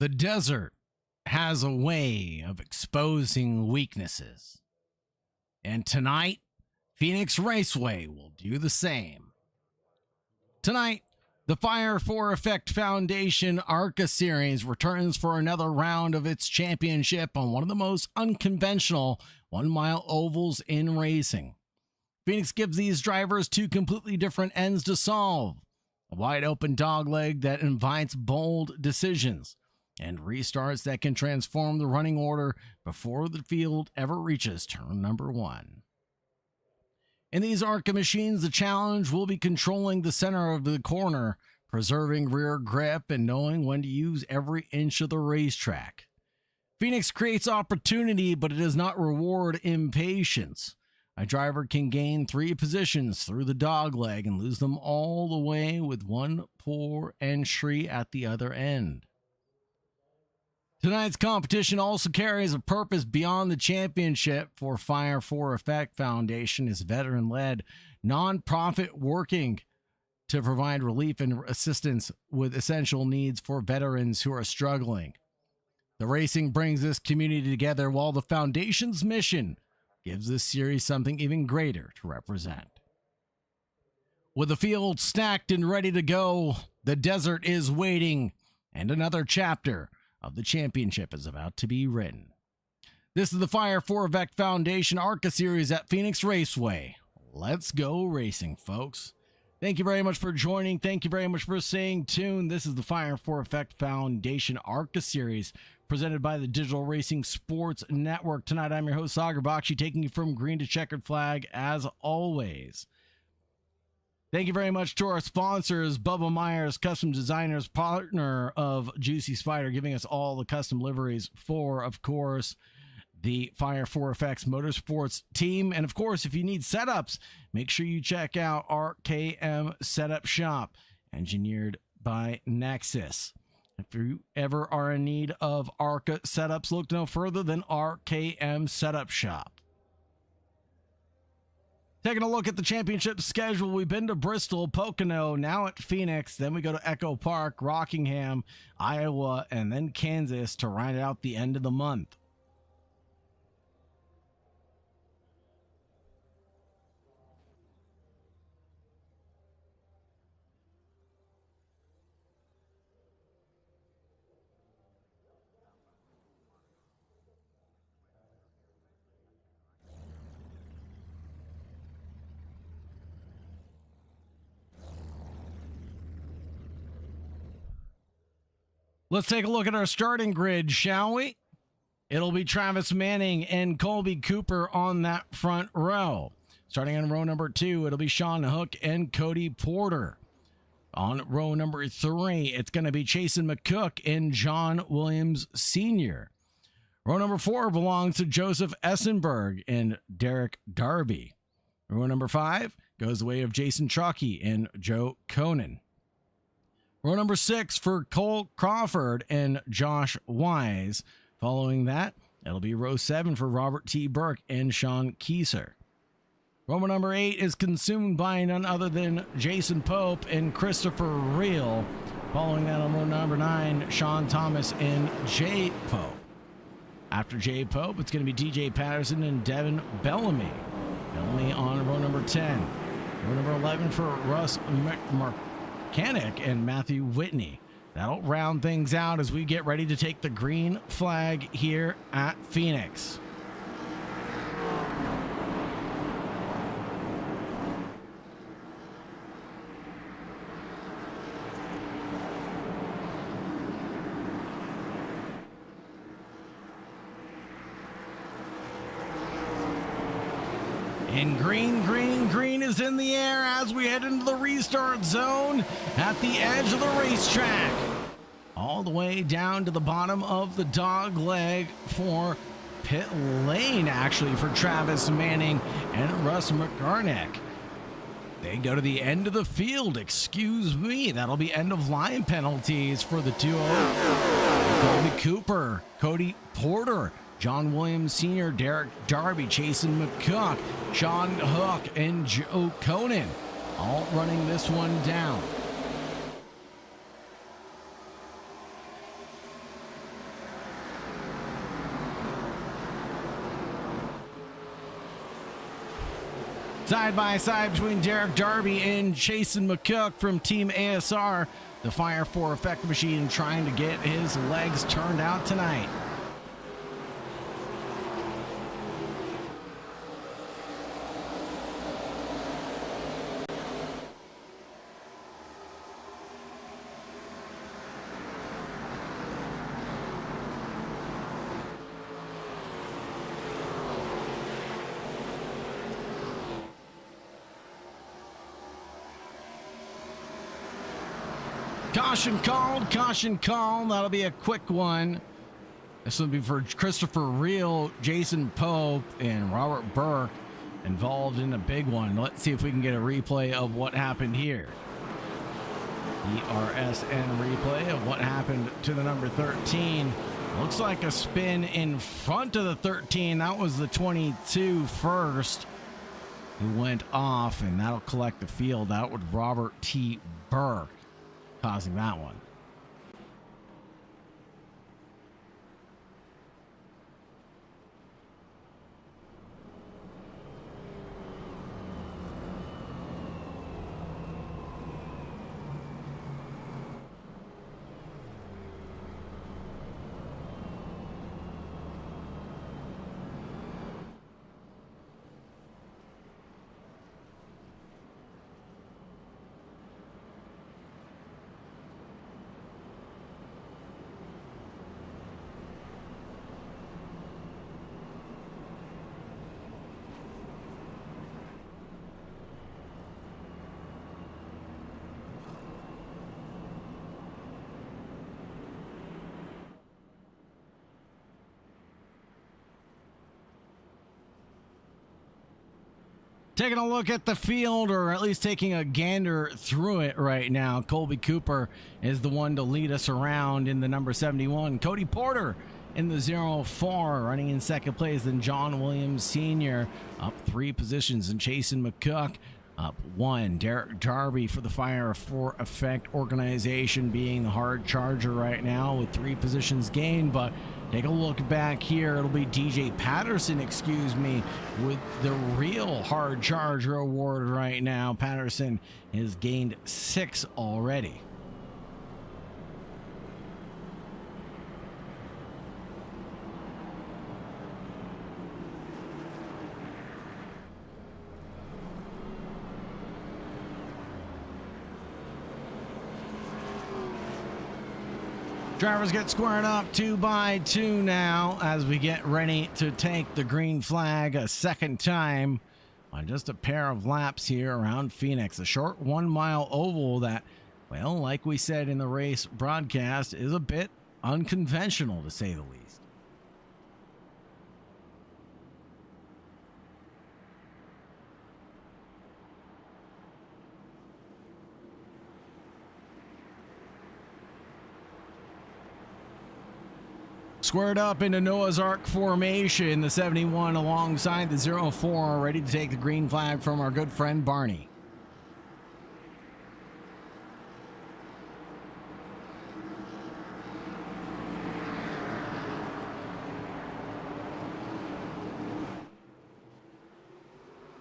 The desert has a way of exposing weaknesses. And tonight, Phoenix Raceway will do the same. Tonight, the Fire for Effect Foundation Arca Series returns for another round of its championship on one of the most unconventional 1-mile ovals in racing. Phoenix gives these drivers two completely different ends to solve. A wide open dogleg that invites bold decisions, and restarts that can transform the running order before the field ever reaches turn number 1. In these Arca machines, the challenge will be controlling the center of the corner, preserving rear grip, and knowing when to use every inch of the racetrack. Phoenix creates opportunity, but it does not reward impatience. A driver can gain 3 positions through the dogleg and lose them all the way with one poor entry at the other end. Tonight's competition also carries a purpose beyond the championship, for Fire for Effect Foundation is veteran-led nonprofit working to provide relief and assistance with essential needs for veterans who are struggling. The racing brings this community together, while the foundation's mission gives this series something even greater to represent. With the field stacked and ready to go, the desert is waiting, and another chapter of the championship is about to be written. This is the Fire for Effect Foundation Arca Series at Phoenix Raceway. Let's go racing, folks. Thank you very much for joining. Thank you very much for staying tuned. This is the Fire for Effect Foundation Arca Series, presented by the Digital Racing Sports Network. Tonight, I'm your host, Sagar Bakshi, taking you from green to checkered flag, as always. Thank you very much to our sponsors, Bubba Meyers Custom Designers, partner of Juicy Spider, giving us all the custom liveries for, of course, the Fire for Effects Motorsports team. And, of course, if you need setups, make sure you check out RKM Setup Shop, engineered by Nexus. If you ever are in need of Arca setups, look no further than RKM Setup Shop. Taking a look at the championship schedule, we've been to Bristol, Pocono, now at Phoenix, then we go to Echo Park, Rockingham, Iowa, and then Kansas to round out the end of the month. Let's take a look at our starting grid, shall we? It'll be Travis Manning and Colby Cooper on that front row. Starting on row number 2, it'll be Sean Hook and Cody Porter. On row number 3, it's going to be Chasen McCook and John Williams Sr. Row number 4 belongs to Joseph Essenberg and Derek Darby. Row number 5 goes the way of Jason Truckee and Joe Conan. Row number 6 for Cole Crawford and Josh Wise. Following that, it'll be row 7 for Robert T. Burke and Sean Kieser. Row number 8 is consumed by none other than Jason Pope and Christopher Reel. Following that on row number 9, Sean Thomas and Jay Pope. After Jay Pope, it's going to be DJ Patterson and Devin Bellamy. Bellamy on row number 10. Row number 11 for Russ Mechanic and Matthew Whitney. That'll round things out as we get ready to take the green flag here at Phoenix. And green is in the air as we head into the restart zone at the edge of the racetrack. All the way down to the bottom of the dog leg for pit lane, actually, for Travis Manning and Russ McGarnick. They go to the end of the field. Excuse me. That'll be end of line penalties for the 2-0. Colby Cooper, Cody Porter, John Williams Sr., Derek Darby, Chasen McCook, Sean Hook, and Joe Conan, all running this one down. Side by side between Derek Darby and Jason McCook from Team ASR. The Fire 4 Effect Machine trying to get his legs turned out tonight. Caution called, caution called. That'll be a quick one. This will be for Christopher Reel, Jason Pope, and Robert Burke involved in a big one. Let's see if we can get a replay of what happened here. DRSN replay of what happened to the number 13. Looks like a spin in front of the 13. That was the 22 first who went off, and that'll collect the field. That would Robert T. Burke causing that one. Taking a look at the field, or at least taking a gander through it right now. Colby Cooper is the one to lead us around in the number 71. Cody Porter in the 04, running in second place. Then John Williams Sr. up 3 positions, and Jason McCook up 1. Derek Darby for the Fire 4 Effect organization being the hard charger right now with 3 positions gained. But take a look back here. It'll be DJ Patterson, with the real hard charger award right now. Patterson has gained 6 already. Drivers get squared up 2 by 2 now as we get ready to take the green flag a second time on just a pair of laps here around Phoenix. A short 1 mile oval that, well, like we said in the race broadcast, is a bit unconventional to say the least. Squared up into Noah's Ark formation, the 71 alongside the 04, ready to take the green flag from our good friend Barney.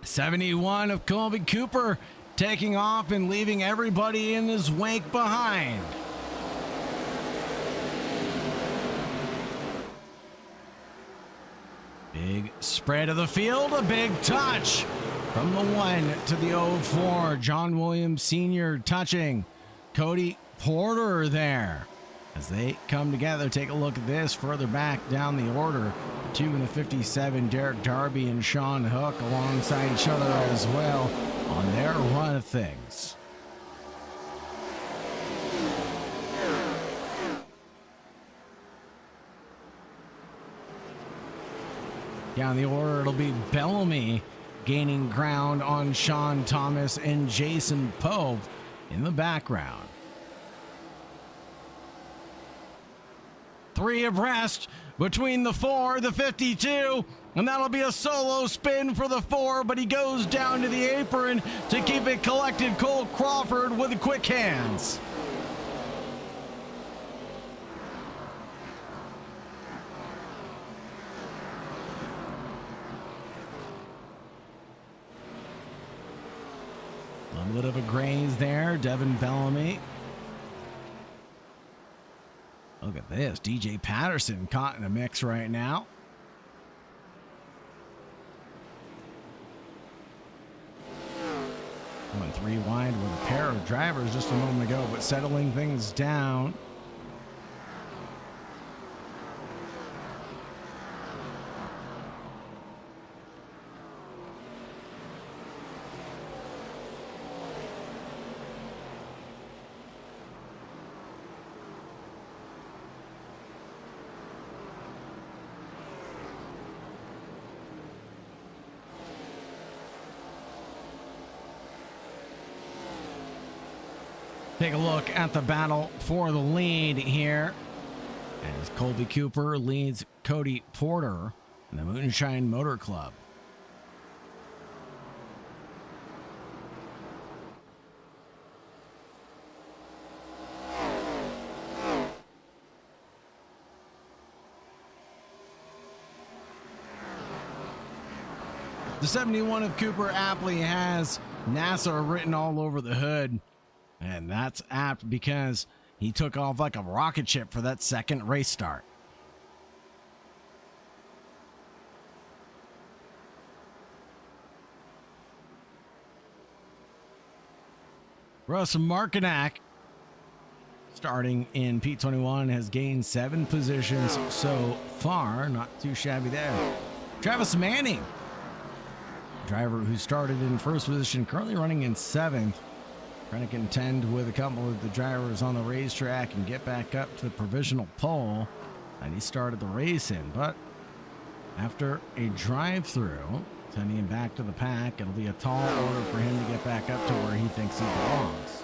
'71 of Colby Cooper taking off and leaving everybody in his wake behind. Big spread of the field, a big touch from the 1 to the 04. John Williams Sr. touching Cody Porter there. As they come together, take a look at this further back down the order. 2 in the 57, Derek Darby and Sean Hook alongside each other as well on their run of things. Down the order, it'll be Bellamy gaining ground on Sean Thomas and Jason Pope in the background. 3 abreast between the 4, the 52, and that'll be a solo spin for the 4, but he goes down to the apron to keep it collected. Cole Crawford with the quick hands. bit of a graze there. Devin Bellamy. Look at this. DJ Patterson caught in a mix right now. Went 3 wide with a pair of drivers just a moment ago, but settling things down. Take a look at the battle for the lead here as Colby Cooper leads Cody Porter in the Moonshine Motor Club. The 71 of Cooper aptly has NASA written all over the hood. And that's apt because he took off like a rocket ship for that second race start. Russ Markinak, starting in P21, has gained 7 positions so far. Not too shabby there. Travis Manning, driver who started in first position, currently running in 7th. Trying to contend with a couple of the drivers on the racetrack and get back up to the provisional pole that he started the race in. But after a drive-through, sending him back to the pack, it'll be a tall order for him to get back up to where he thinks he belongs.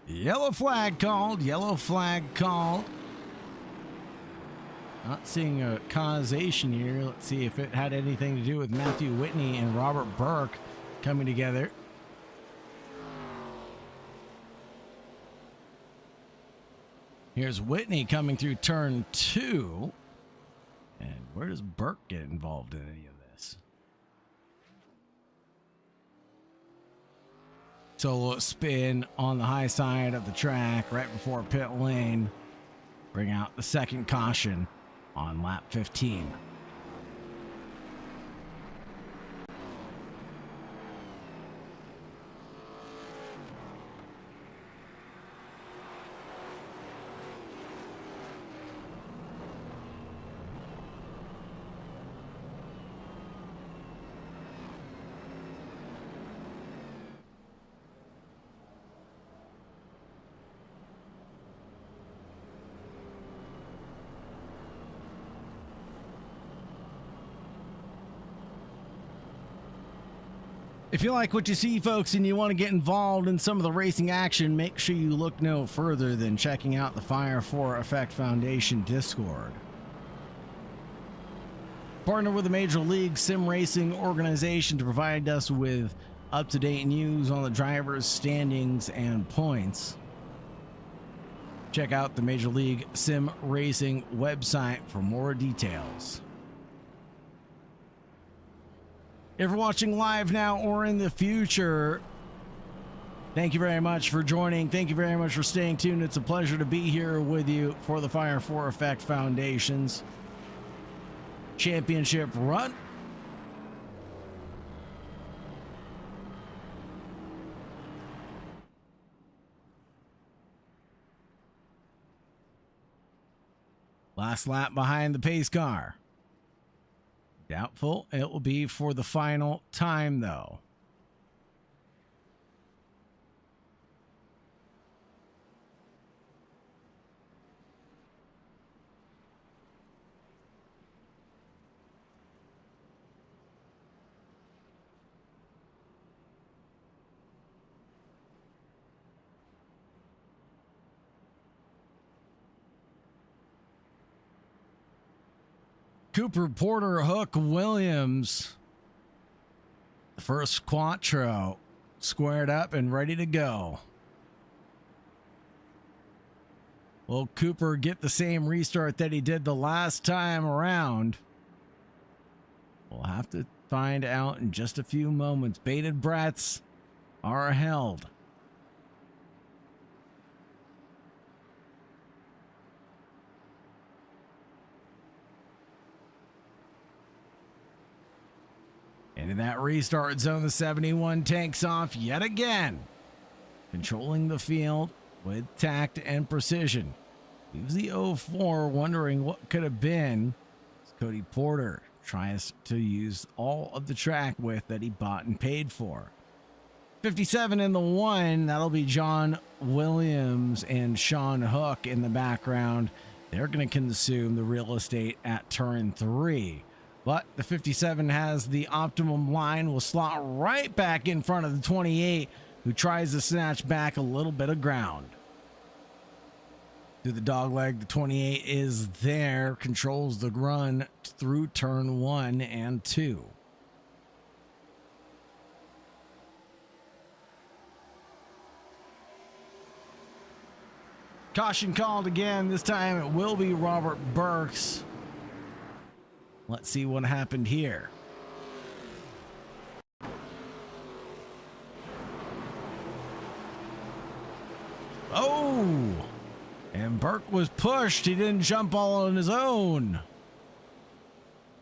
Yellow flag called. Yellow flag called. Not seeing a causation here. Let's see if it had anything to do with Matthew Whitney and Robert Burke coming together. Here's Whitney coming through turn 2. And where does Burke get involved in any of this? Solo spin on the high side of the track right before pit lane. Bring out the second caution on lap 15. If you like what you see, folks, and you want to get involved in some of the racing action, make sure you look no further than checking out the Fire for Effect Foundation Discord. Partner with the Major League Sim Racing organization to provide us with up-to-date news on the drivers' standings and points. Check out the Major League Sim Racing website for more details. If you're watching live now or in the future, thank you very much for joining. Thank you very much for staying tuned. It's a pleasure to be here with you for the Fire for Effect Foundation's championship run. Last lap behind the pace car. Doubtful it will be for the final time, though. Cooper, Porter, Hook, Williams. First Quattro squared up and ready to go. Will Cooper get the same restart that he did the last time around? We'll have to find out in just a few moments. Bated breaths are held. Into that restart zone, the 71 takes off yet again, controlling the field with tact and precision. Leaves the 04 wondering what could have been. As Cody Porter tries to use all of the track width that he bought and paid for. 57 in the 1, that'll be John Williams and Sean Hook in the background. They're going to consume the real estate at turn 3. But the 57 has the optimum line, will slot right back in front of the 28, who tries to snatch back a little bit of ground. Through the dog leg, the 28 is there, controls the run through turn 1 and 2. Caution called again. This time it will be Robert Burks. Let's see what happened here. Oh! And Burke was pushed. He didn't jump all on his own.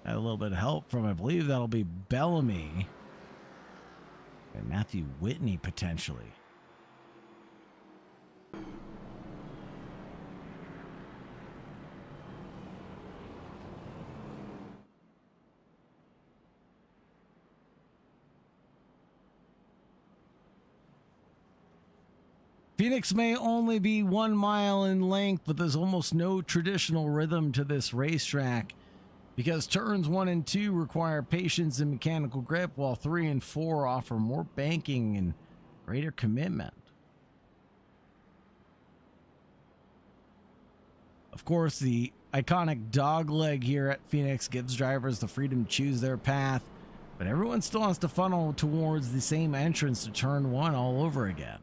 Had a little bit of help from, I believe that'll be Bellamy. And Matthew Whitney, potentially. Phoenix may only be 1 mile in length, but there's almost no traditional rhythm to this racetrack because turns 1 and 2 require patience and mechanical grip, while 3 and 4 offer more banking and greater commitment. Of course, the iconic dog leg here at Phoenix gives drivers the freedom to choose their path, but everyone still has to funnel towards the same entrance to turn 1 all over again.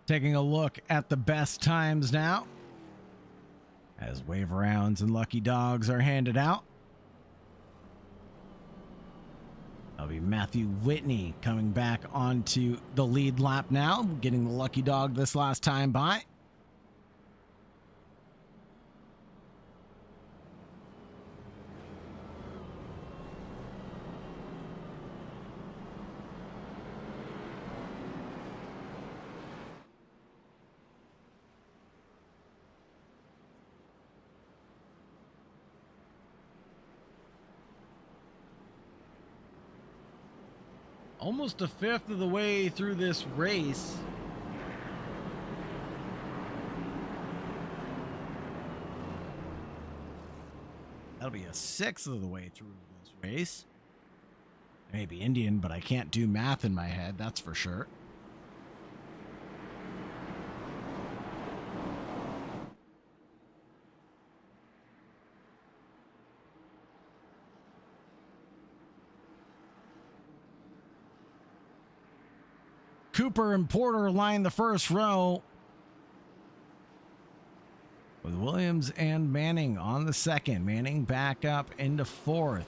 Taking a look at the best times now, as wave rounds and lucky dogs are handed out. That'll be Matthew Whitney coming back onto the lead lap now, getting the lucky dog this last time by. Almost a fifth of the way through this race. That'll be a sixth of the way through this race. I may be Indian, but I can't do math in my head, that's for sure. Cooper and Porter line the first row, with Williams and Manning on the second. Manning back up into fourth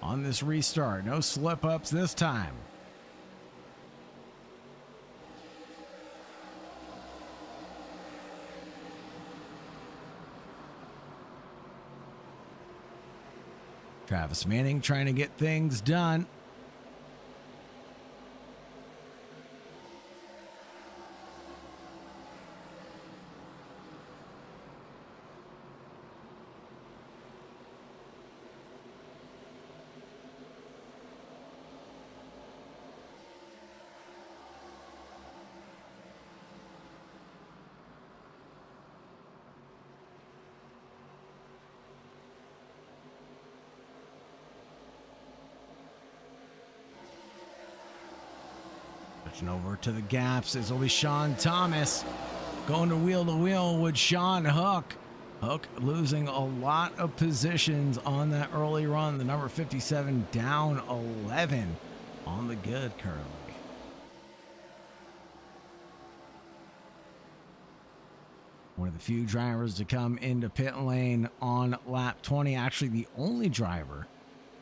on this restart. No slip-ups this time. Travis Manning trying to get things done. Switching over to the gaps. This will be Sean Thomas going to wheel with Sean Hook. Hook losing a lot of positions on that early run. The number 57 down 11 on the good currently. One of the few drivers to come into pit lane on lap 20. Actually, the only driver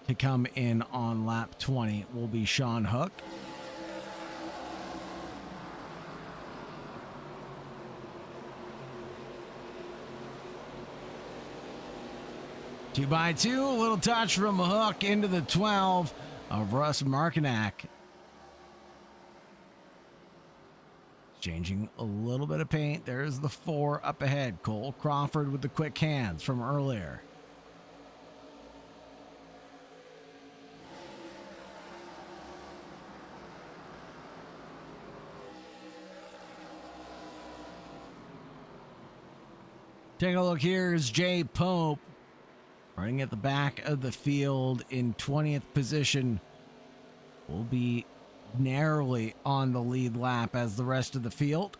to come in on lap 20 will be Sean Hook. Two by two, a little touch from Hook into the 12 of Russ Markinack. Changing a little bit of paint. There's the 4 up ahead. Cole Crawford with the quick hands from earlier. Take a look. Here's Jay Pope running at the back of the field in 20th position. Will be narrowly on the lead lap as the rest of the field.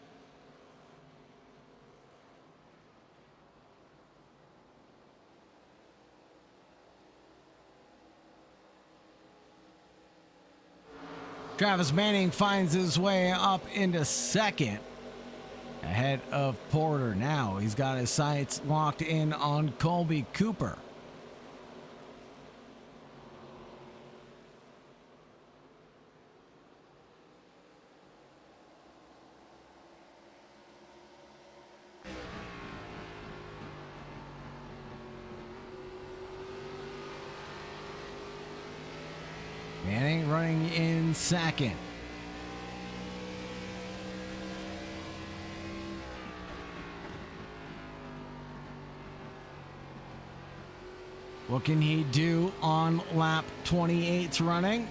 Travis Manning finds his way up into second ahead of Porter. Now he's got his sights locked in on Colby Cooper. Manning running in second. What can he do on lap 28's running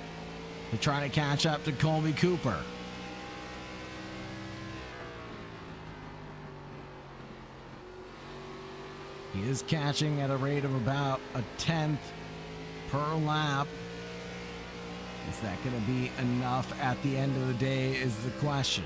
to try to catch up to Colby Cooper? He is catching at a rate of about a 10th per lap. Is that going to be enough at the end of the day is the question.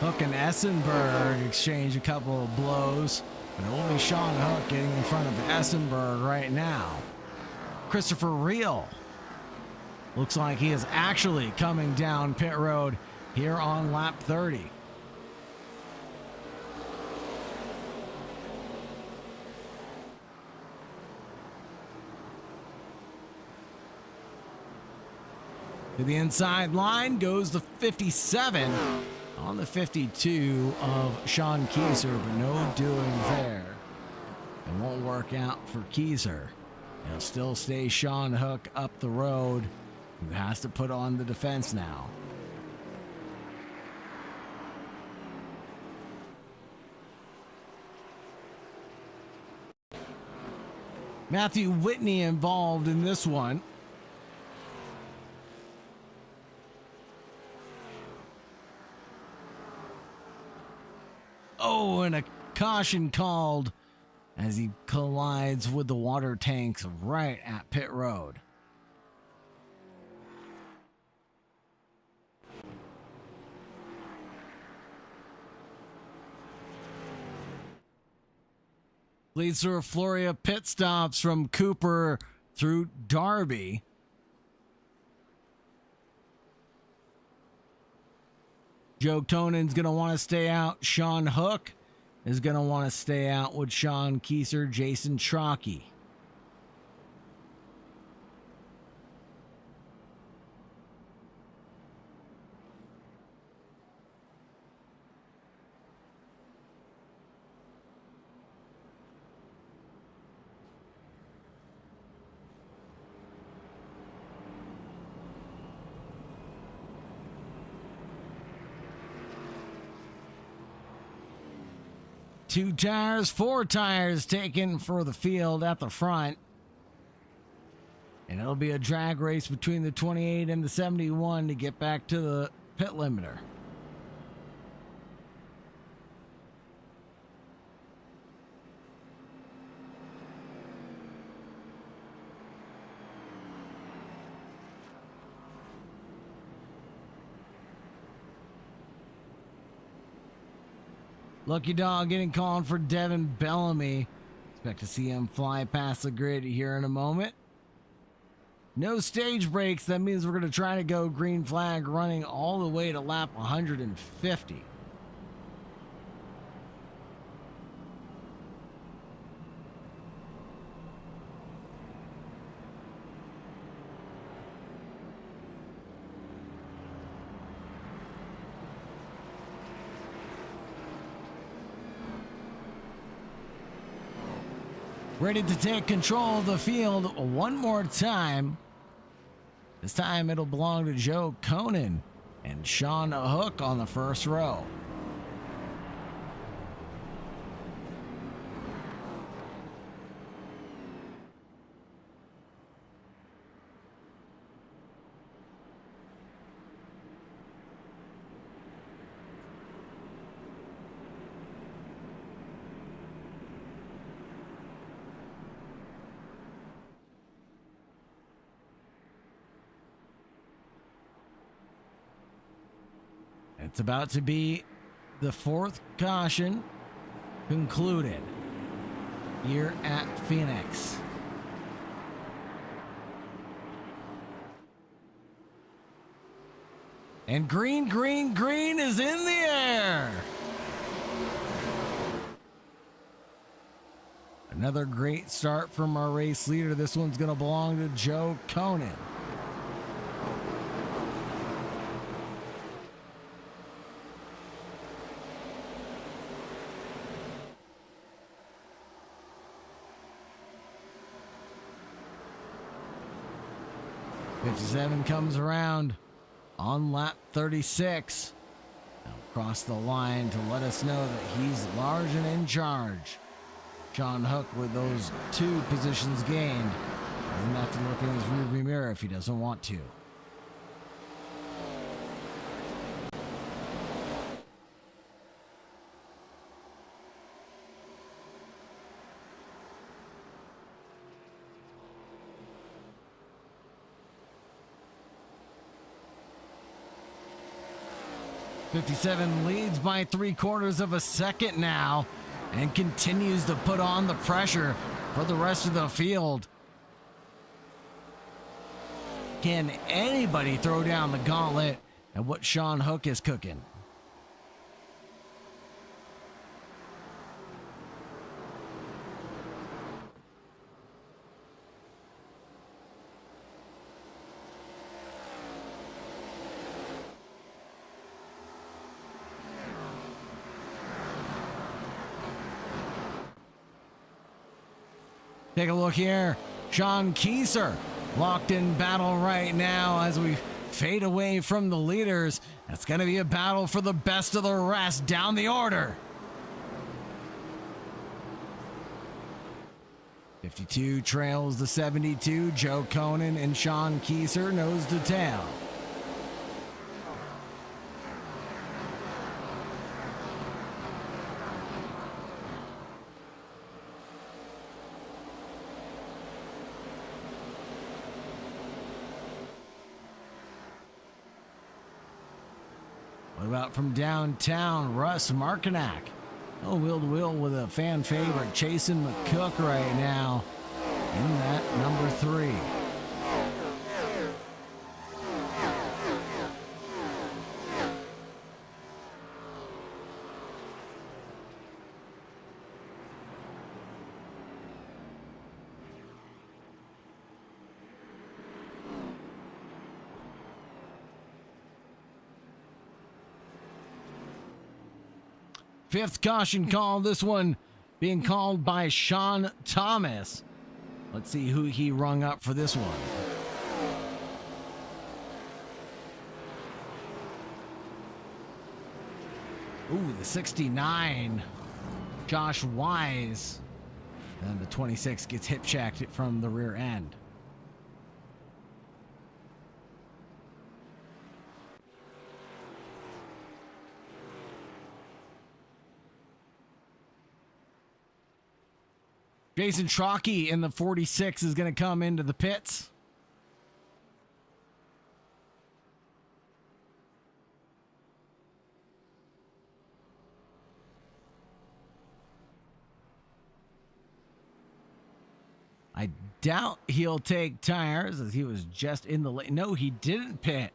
Hook and Essenberg exchange a couple of blows. But only Sean Hook getting in front of Essenberg right now. Christopher Reel looks like he is actually coming down pit road here on lap 30. To the inside line goes the 57 on the 52 of Sean Kieser, but no doing there. It won't work out for Kieser. It'll still stay Sean Hook up the road, who has to put on the defense now. Matthew Whitney involved in this one. Oh, and a caution called as he collides with the water tanks right at pit road. Leads through a flurry of pit stops from Cooper through Darby. Joe Tonen's going to want to stay out. Sean Hook is going to want to stay out with Sean Kieser, Jason Trockey. 2 tires, 4 tires taken for the field at the front. And it'll be a drag race between the 28 and the 71 to get back to the pit limiter. Lucky Dog getting called for Devin Bellamy. Expect to see him fly past the grid here in a moment. No stage breaks. That means we're going to try to go green flag running all the way to lap 150. Ready to take control of the field one more time. This time it'll belong to Joe Conan and Sean Hook on the first row. It's about to be the 4th caution concluded here at Phoenix. And green, green, green is in the air. Another great start from our race leader. This one's going to belong to Joe Conan. '57 comes around on lap 36. Now across the line to let us know that he's large and in charge. Sean Hook with those 2 positions gained. Doesn't have to look in his rearview mirror if he doesn't want to. '57 leads by 3/4 of a second now and continues to put on the pressure for the rest of the field. Can anybody throw down the gauntlet at what Sean Hook is cooking? Take a look here. Sean Kieser locked in battle right now as we fade away from the leaders. That's going to be a battle for the best of the rest down the order. 52 trails the 72. Joe Conan and Sean Kieser nose to tail. What about from downtown, Russ Markinack? Oh, wheel to wheel with a fan favorite, Chasen McCook right now in that number 3. Fifth caution call, this one being called by Sean Thomas. Let's see who he rung up for this one. Ooh, the 69. Josh Wise. And the 26 gets hip checked from the rear end. Jason Trockey in the 46 is going to come into the pits. I doubt he'll take tires as he was just in the lane. No, he didn't pit.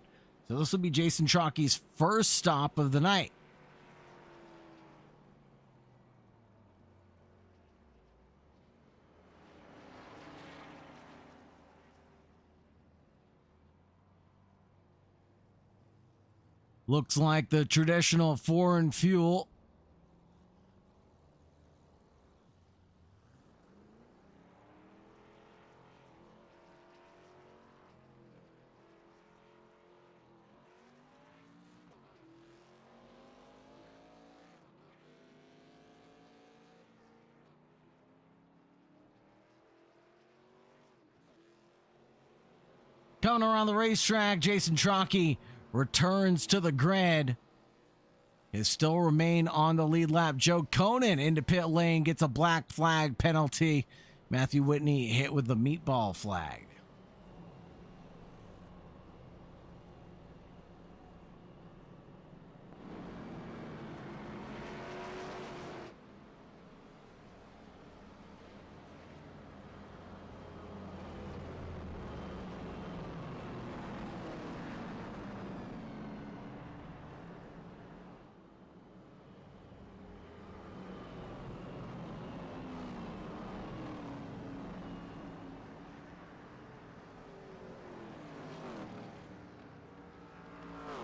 So this will be Jason Trockey's first stop of the night. Looks like the traditional foreign fuel. Coming around the racetrack, Jason Trockey returns to the grid. He still remain on the lead lap. Joe Conan into pit lane gets a black flag penalty. Matthew Whitney hit with the meatball flag.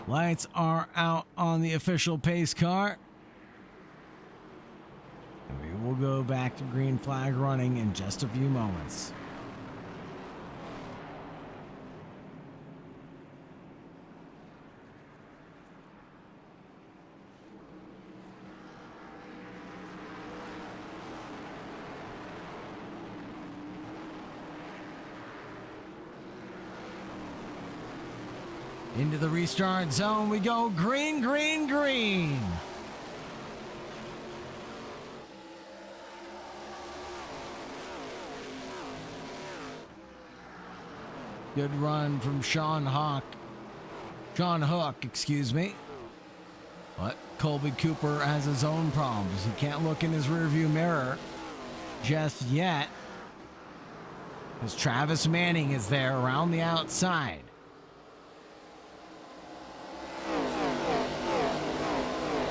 Lights are out on the official pace car. And we will go back to green flag running in just a few moments. Into the restart zone we go. Green, green, green. Good run from Sean Hook, excuse me. But Colby Cooper has his own problems. He can't look in his rearview mirror just yet, as Travis Manning is there around the outside.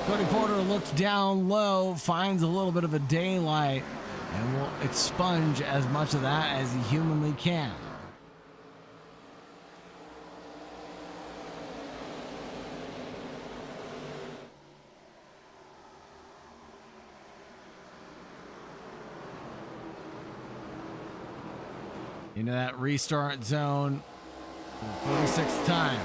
Cody Porter looks down low, finds a little bit of a daylight, and will expunge as much of that as he humanly can. Into that restart zone for the 46th time.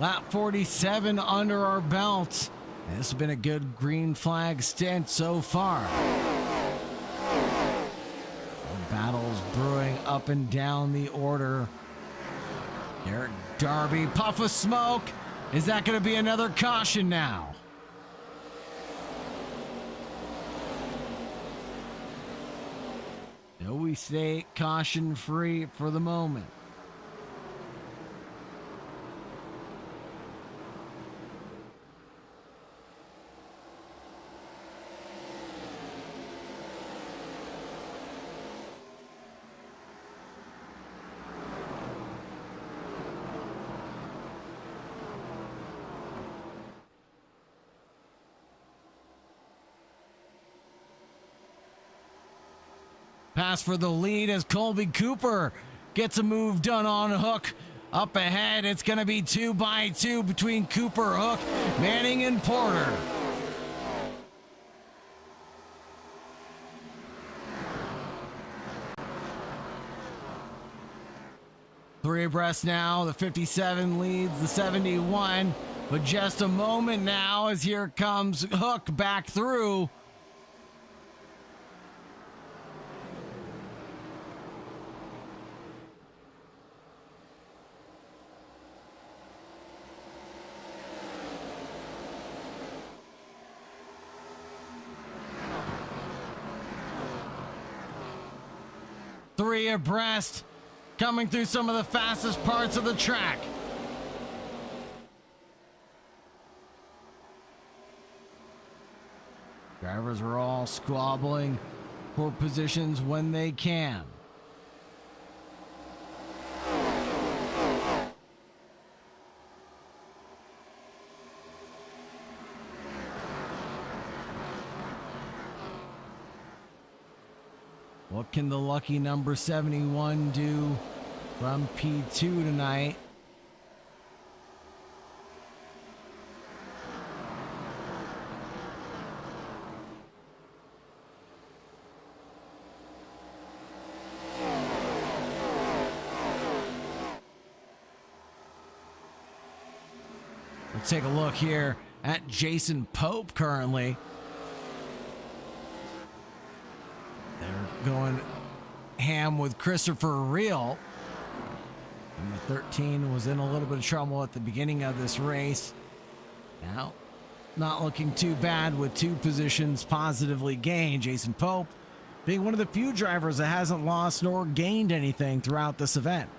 Lap 47 under our belt. This has been a good green flag stint so far. Battles brewing up and down the order. Derek Darby, puff of smoke. Is that going to be another caution now? No, we stay caution free for the moment. Pass for the lead as Colby Cooper gets a move done on Hook. Up ahead, it's going to be 2x2 between Cooper, Hook, Manning, and Porter. Three abreast now. The 57 leads the 71. But just a moment now as here comes Hook back through. Three abreast, coming through some of the fastest parts of the track. Drivers are all squabbling for positions when they can. What can the lucky number 71 do from P2 tonight? Let's take a look here at Jason Pope currently. They're going ham with Christopher Reel. Number 13 was in a little bit of trouble at the beginning of this race. Now, not looking too bad with two positions positively gained. Jason Pope being one of the few drivers that hasn't lost nor gained anything throughout this event.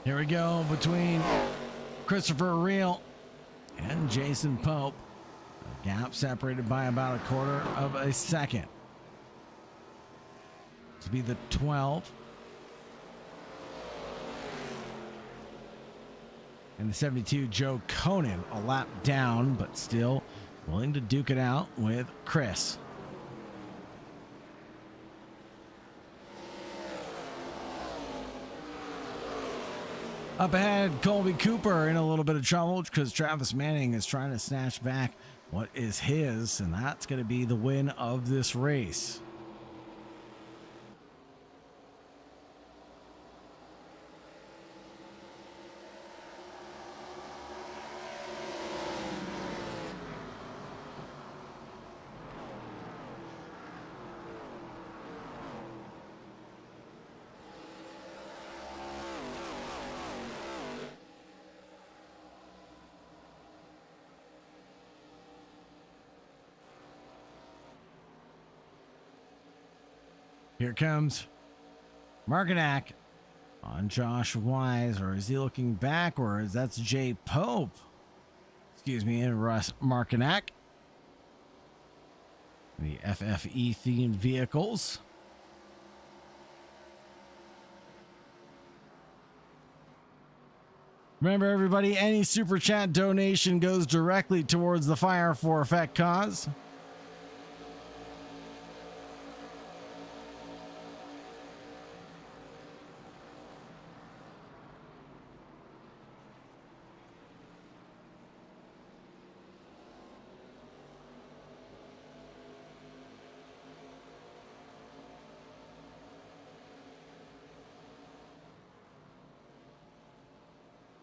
Here we go between Christopher Reel and Jason Pope. A gap separated by about a quarter of a second. To be the 12. And the 72, Joe Conan, a lap down, but still willing to duke it out with Chris. Up ahead, Colby Cooper in a little bit of trouble because Travis Manning is trying to snatch back what is his, and that's going to be the win of this race. Here comes Markinack on Josh Wise, or is he looking backwards? That's Jay Pope. Excuse me, and Russ Markinack. The FFE themed vehicles. Remember, everybody, any super chat donation goes directly towards the Fire for Effect cause.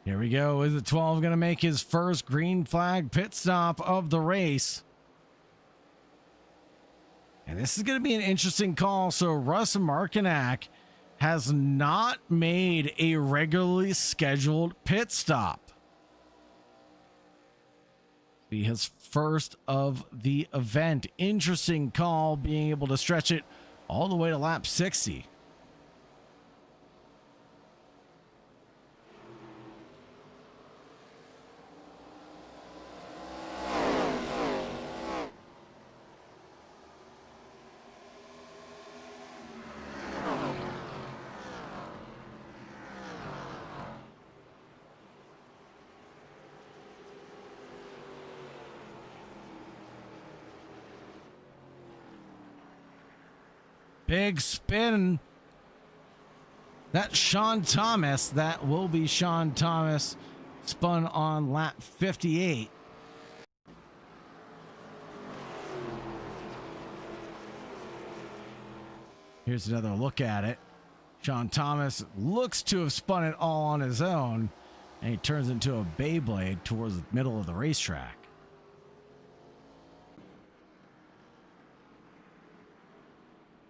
Here we go. Is the 12 going to make his first green flag pit stop of the race? And this is going to be an interesting call. So Russ Markinack has not made a regularly scheduled pit stop. Be his first of the event. Interesting call, being able to stretch it all the way to lap 60. Big spin. That's Sean Thomas. That will be Sean Thomas. Spun on lap 58. Here's another look at it. Sean Thomas looks to have spun it all on his own, and he turns into a Beyblade towards the middle of the racetrack.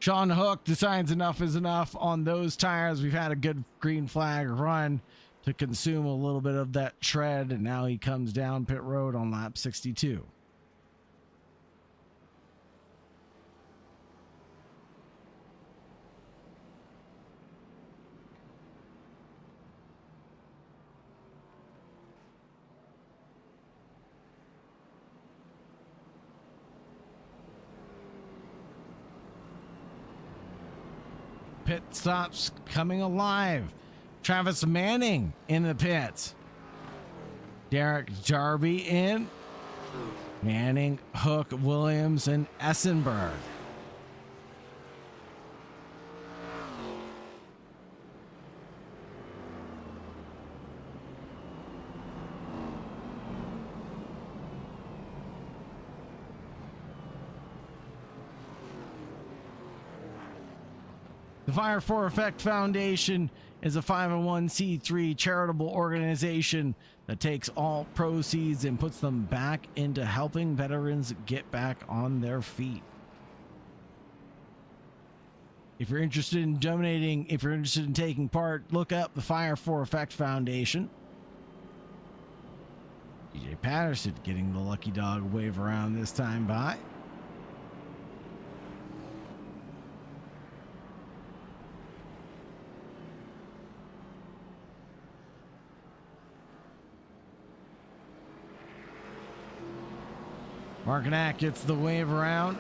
Sean Hook decides enough is enough on those tires. We've had a good green flag run to consume a little bit of that tread, and now he comes down pit road on lap 62. Pit stops coming alive. Travis Manning in the pits. Derek Darby in. Manning, Hook, Williams, and Essenberg. The Fire for Effect Foundation is a 501c3 charitable organization that takes all proceeds and puts them back into helping veterans get back on their feet. If you're interested in donating, if you're interested in taking part, look up the Fire for Effect Foundation. DJ Patterson getting the lucky dog wave around this time by. Markinac gets the wave around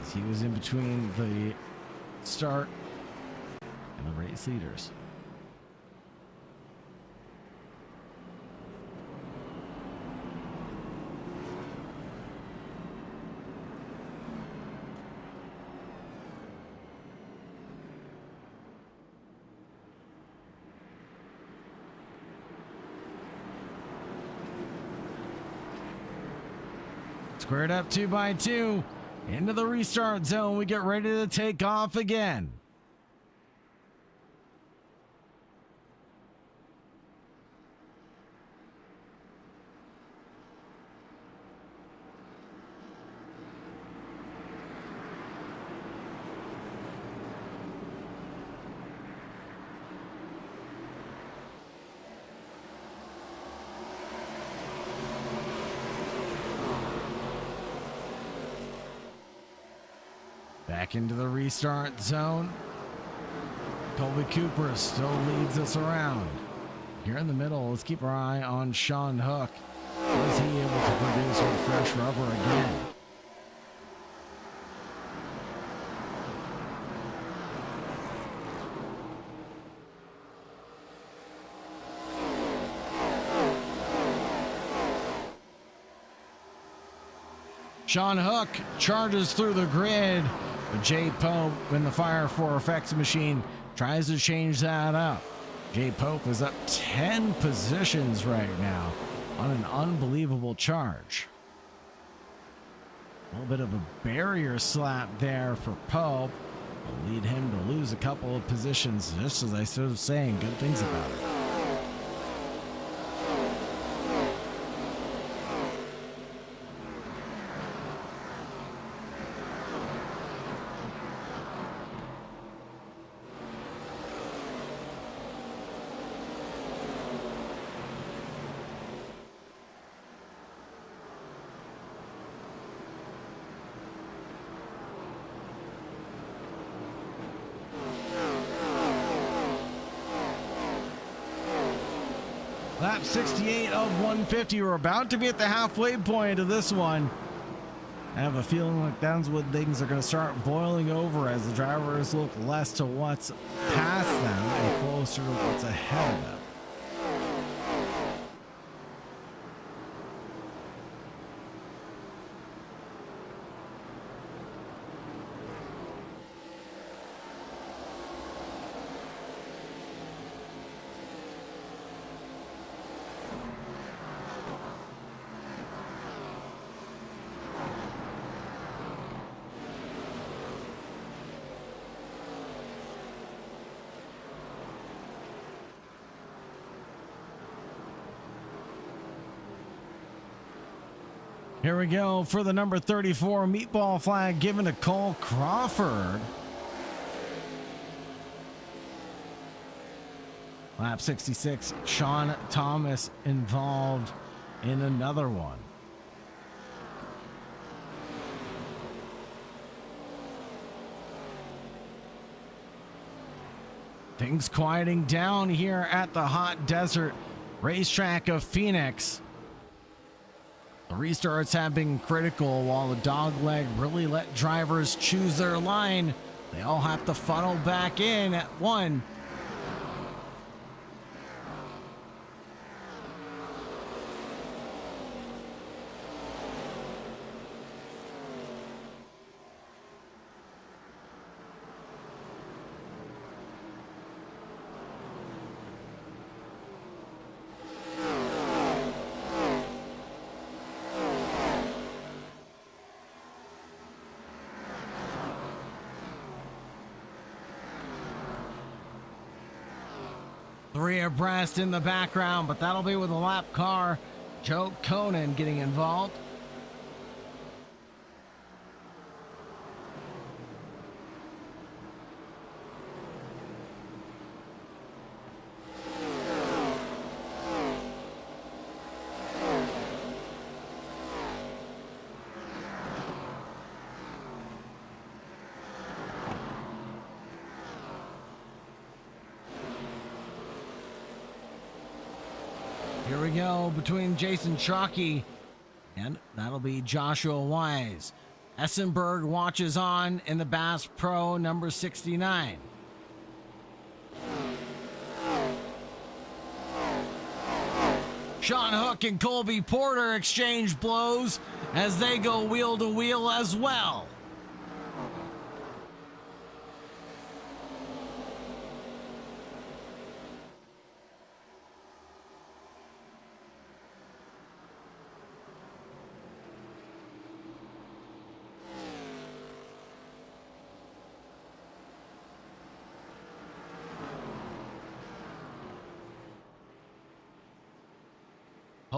as he was in between the start and the race leaders. Squared up 2 by 2 into the restart zone. We get ready to take off again. Back into the restart zone. Colby Cooper still leads us around. Here in the middle, let's keep our eye on Sean Hook. Was he able to produce with fresh rubber again? Sean Hook charges through the grid. But Jay Pope in the Fire for Effects machine tries to change that up. Jay Pope is up 10 positions right now on an unbelievable charge. A little bit of a barrier slap there for Pope. Will lead him to lose a couple of positions, just as I was saying good things about it. Lap 68 of 150. We're about to be at the halfway point of this one. I have a feeling like that's when things are going to start boiling over as the drivers look less to what's past them and closer to what's ahead of them. Here we go for the number 34 meatball flag given to Cole Crawford. Lap 66, Sean Thomas involved in another one. Things quieting down here at the hot desert racetrack of Phoenix. The restarts have been critical while the dogleg really let drivers choose their line. They all have to funnel back in at one. Three abreast in the background, but that'll be with a lap car. Joe Conan getting involved. Here we go between Jason Chalky and that'll be Joshua Wise. Essenberg watches on in the Bass Pro number 69. Sean Hook and Colby Porter exchange blows as they go wheel to wheel as well.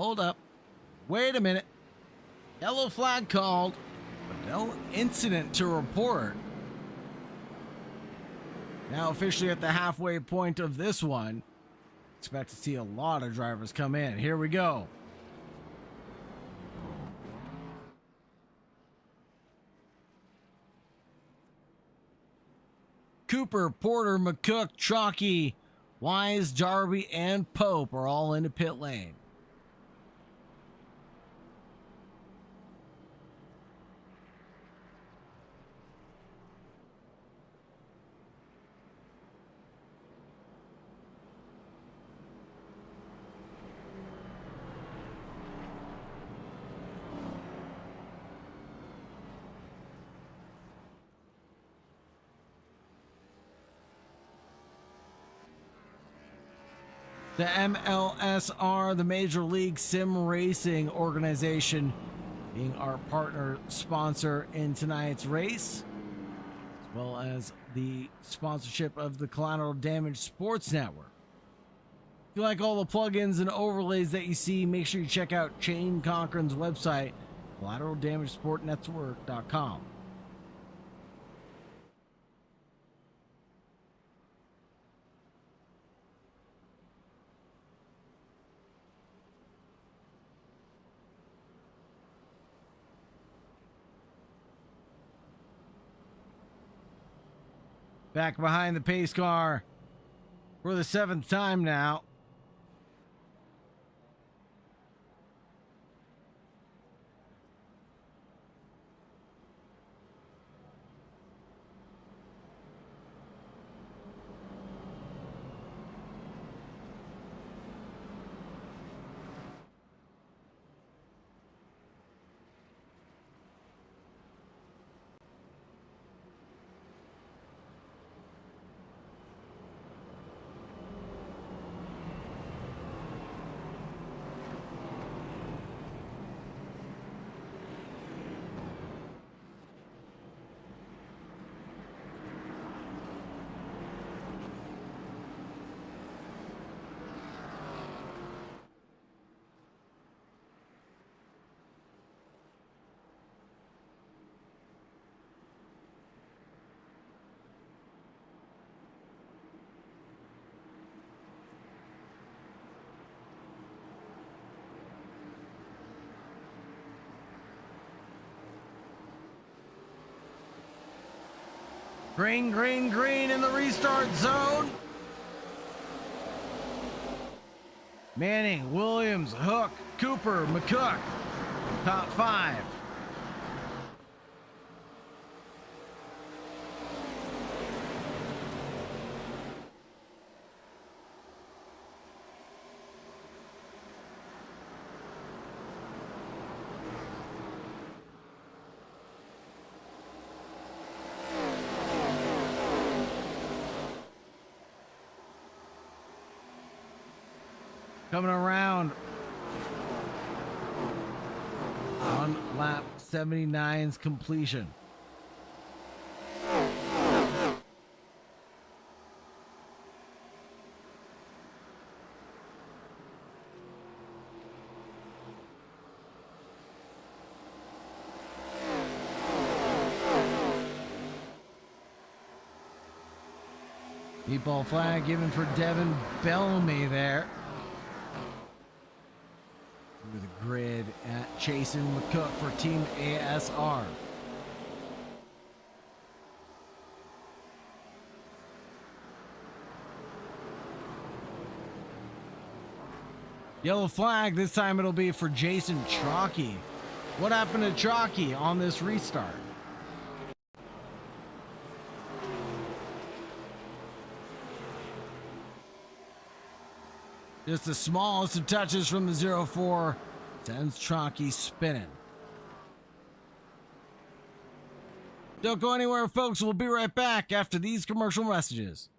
Hold up. Wait a minute. Yellow flag called, but no incident to report. Now officially at the halfway point of this one. Expect to see a lot of drivers come in. Here we go. Cooper, Porter, McCook, Chalky, Wise, Darby, and Pope are all into pit lane. The MLSR, the Major League Sim Racing organization, being our partner sponsor in tonight's race, as well as the sponsorship of the Collateral Damage Sports Network. If you like all the plugins and overlays that you see, make sure you check out Shane Cochran's website, collateraldamagesportnetwork.com. Back behind the pace car for the 7th time now. Green, green, green in the restart zone. Manning, Williams, Hook, Cooper, McCook, top 5. Coming around on lap 79's completion. Meatball flag given for Devin Bellamy there. Through the grid at Chasen McCook for Team ASR. Yellow flag, this time it'll be for Jason Chalky. What happened to Chalky on this restart? Just the smallest of touches from the 0-4 sends Chalky spinning. Don't go anywhere, folks. We'll be right back after these commercial messages.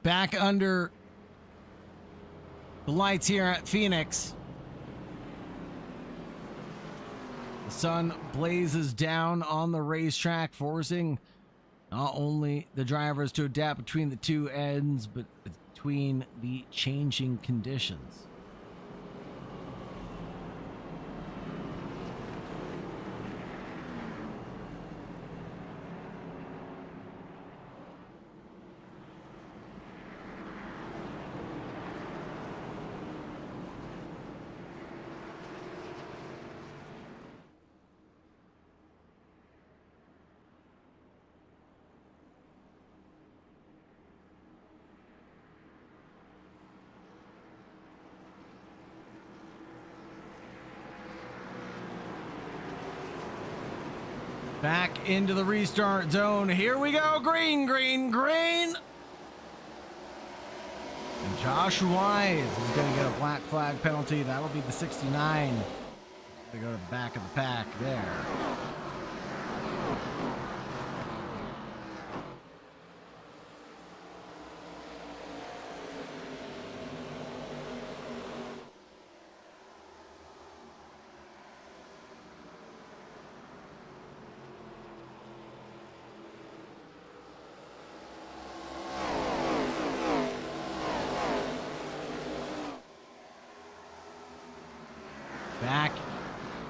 Back under the lights here at Phoenix. The sun blazes down on the racetrack, forcing not only the drivers to adapt between the two ends, but between the changing conditions. Back into the restart zone. Here we go. Green, green, green. And Josh Wise is going to get a black flag penalty. That'll be the 69. They go to the back of the pack there. back.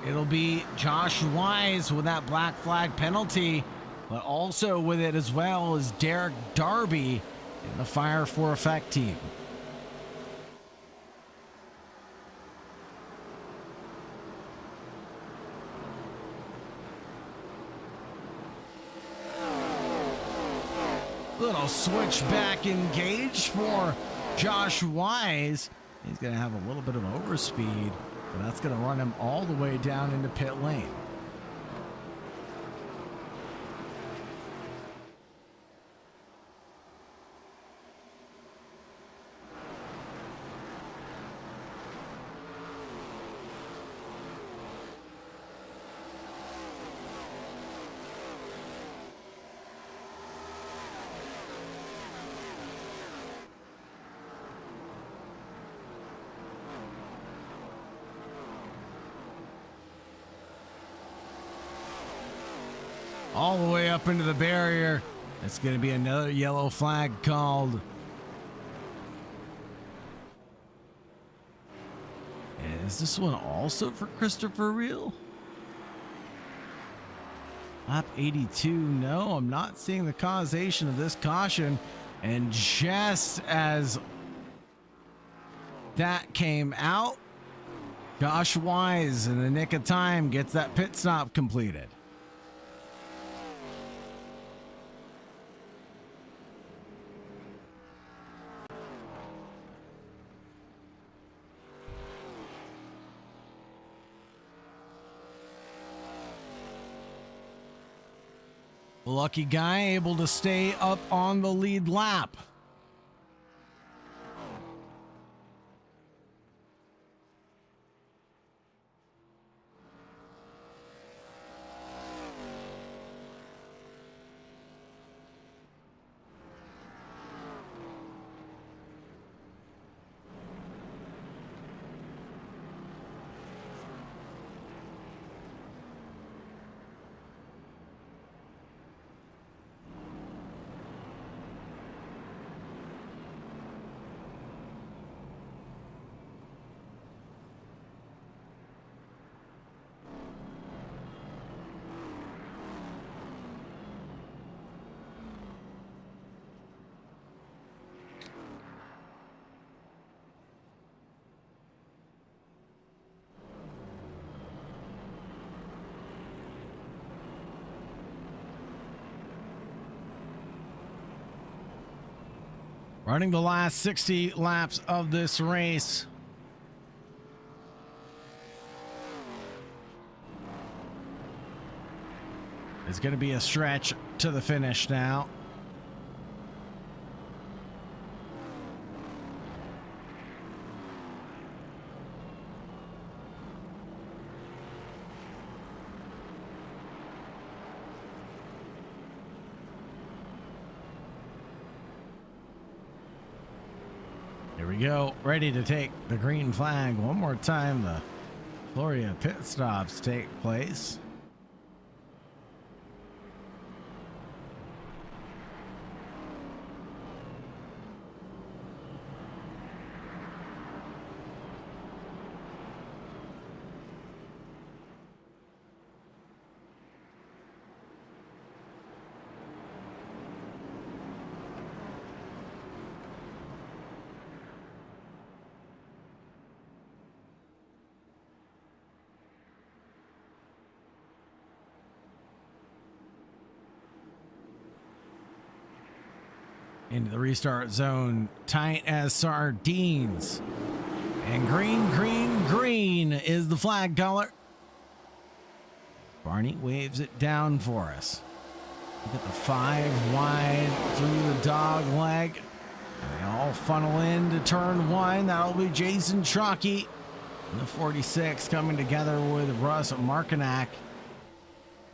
It'll be Josh Wise with that black flag penalty, but also with it as well as Derek Darby in the Fire for Effect team. Little switchback engage for Josh Wise. He's going to have a little bit of overspeed, but that's going to run him all the way down into pit lane. All the way up into the barrier. It's going to be another yellow flag called. And is this one also for Christopher Reel? Lap 82. No, I'm not seeing the causation of this caution. And just as that came out, Josh Wise, in the nick of time, gets that pit stop completed. Lucky guy able to stay up on the lead lap. Running the last 60 laps of this race. It's going to be a stretch to the finish now. Here we go, ready to take the green flag one more time. The Gloria pit stops take place. Into the restart zone, tight as sardines. And green, green, green is the flag color. Barney waves it down for us. Look at the 5 wide through the dog leg. And they all funnel into turn 1. That'll be Jason Truckee in the 46 coming together with Russ Markinack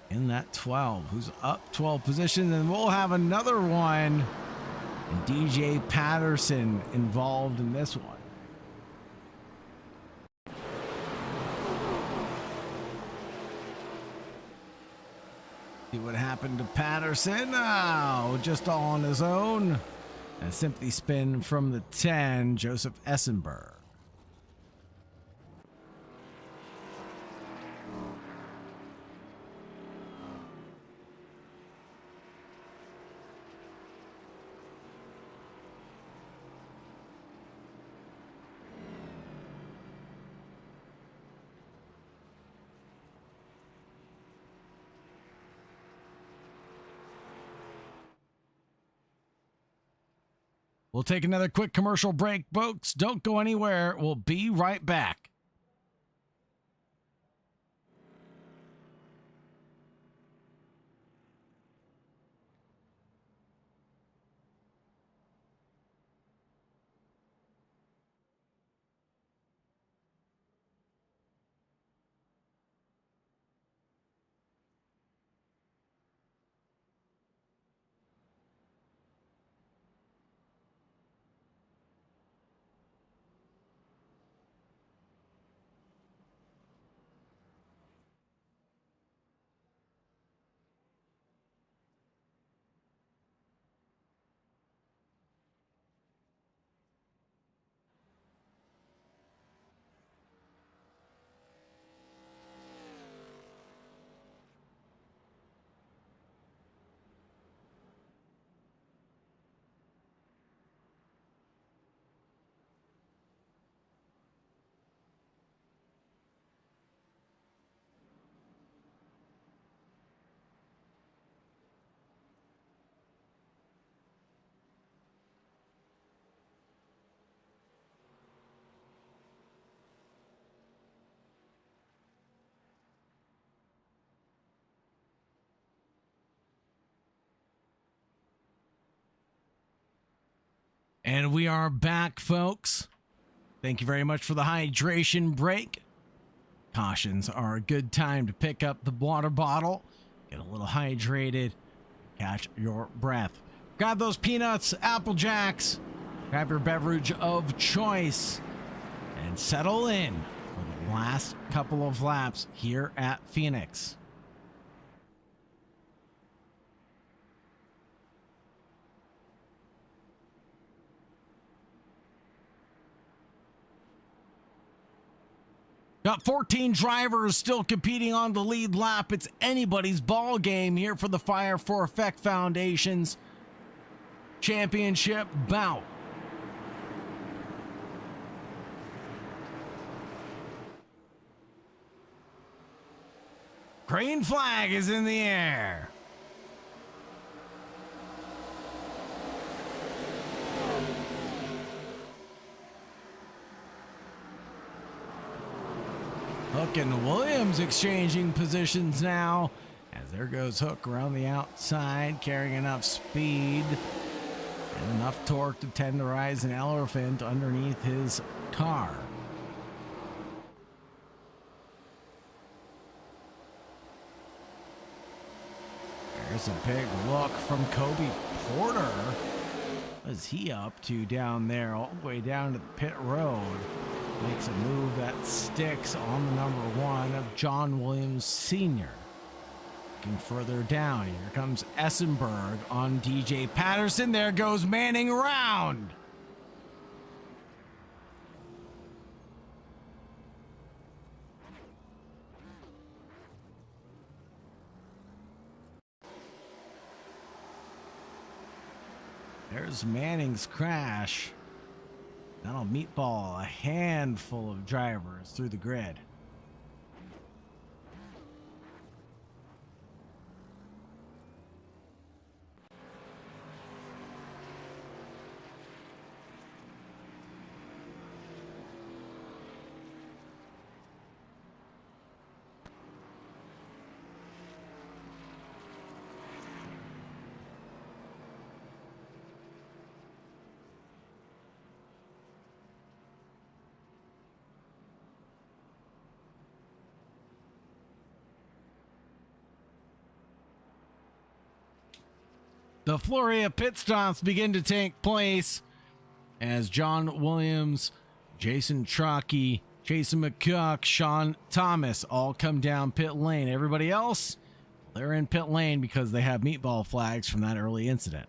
in that 12, who's up 12 positions. And we'll have another one. And DJ Patterson involved in this one. See what happened to Patterson. Oh, just all on his own. A simply spin from the 10, Joseph Essenberg. We'll take another quick commercial break, folks. Don't go anywhere. We'll be right back. And we are back, folks. Thank you very much for the hydration break. Cautions are a good time to pick up the water bottle, get a little hydrated, catch your breath. Grab those peanuts, Apple Jacks, grab your beverage of choice, and settle in for the last couple of laps here at Phoenix. Got 14 drivers still competing on the lead lap. It's anybody's ball game here for the Fire for Effect Foundation's championship bout. Green flag is in the air. Hook and Williams exchanging positions now, as there goes Hook around the outside, carrying enough speed and enough torque to tenderize an elephant underneath his car. There's a big look from Kobe Porter. What is he up to down there, all the way down to the pit road? Makes a move that sticks on the number one of John Williams Sr. Looking further down, here comes Essenberg on DJ Patterson. There goes Manning around. There's Manning's crash. That'll meatball a handful of drivers through the grid. The flurry of pit stops begin to take place as John Williams, Jason Truckee, Jason McCook, Sean Thomas all come down pit lane. Everybody else, they're in pit lane because they have meatball flags from that early incident.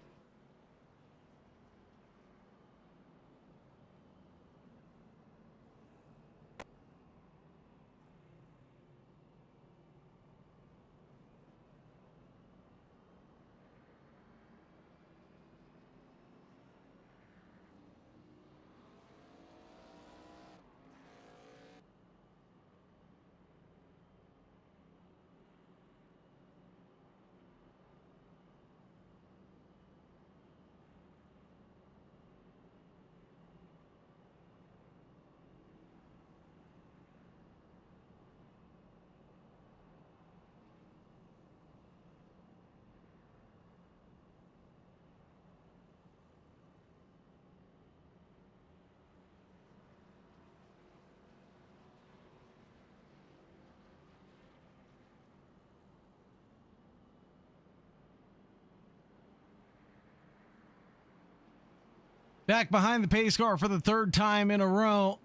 Back behind the pace car for the third time in a row.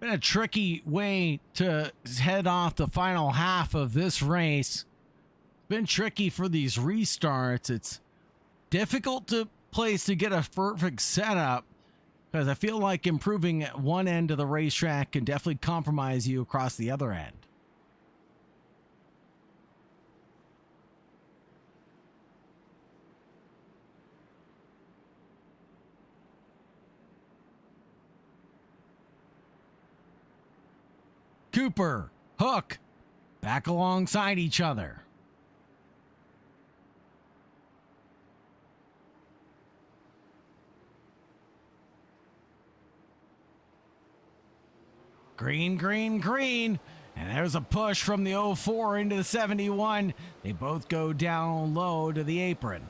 Been a tricky way to head off the final half of this race. Been tricky for these restarts. It's difficult to place to get a perfect setup because I feel like improving at one end of the racetrack can definitely compromise you across the other end. Cooper, Hook, back alongside each other. Green, green, green. And there's a push from the 04 into the 71. They both go down low to the apron.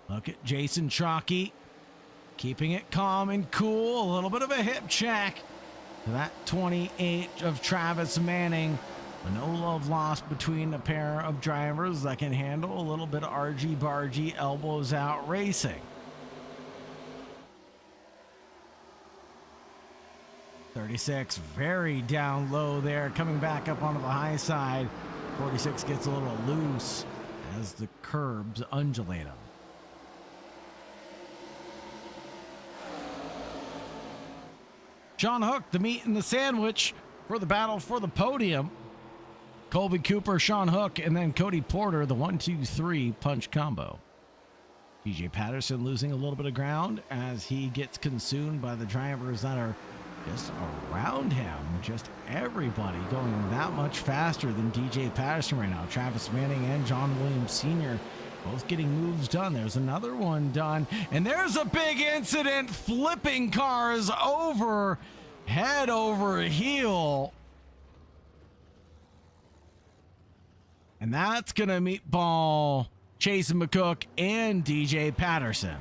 Look at Jason Chalky, keeping it calm and cool. A little bit of a hip check to that 28 of Travis Manning. But no love lost between a pair of drivers that can handle a little bit of argy-bargy, elbows out racing. 36 very down low there, coming back up onto the high side. 46 gets a little loose as the curbs undulate him. Sean Hook, the meat and the sandwich for the battle for the podium. Colby Cooper, Sean Hook, and then Cody Porter, the 1-2-3 punch combo. DJ Patterson losing a little bit of ground as he gets consumed by the drivers that are just around him. Just everybody going that much faster than DJ Patterson right now. Travis Manning and John Williams Sr. both getting moves done. There's another one done. And there's a big incident, flipping cars over, head over heel. And that's going to meatball Chasen McCook and DJ Patterson.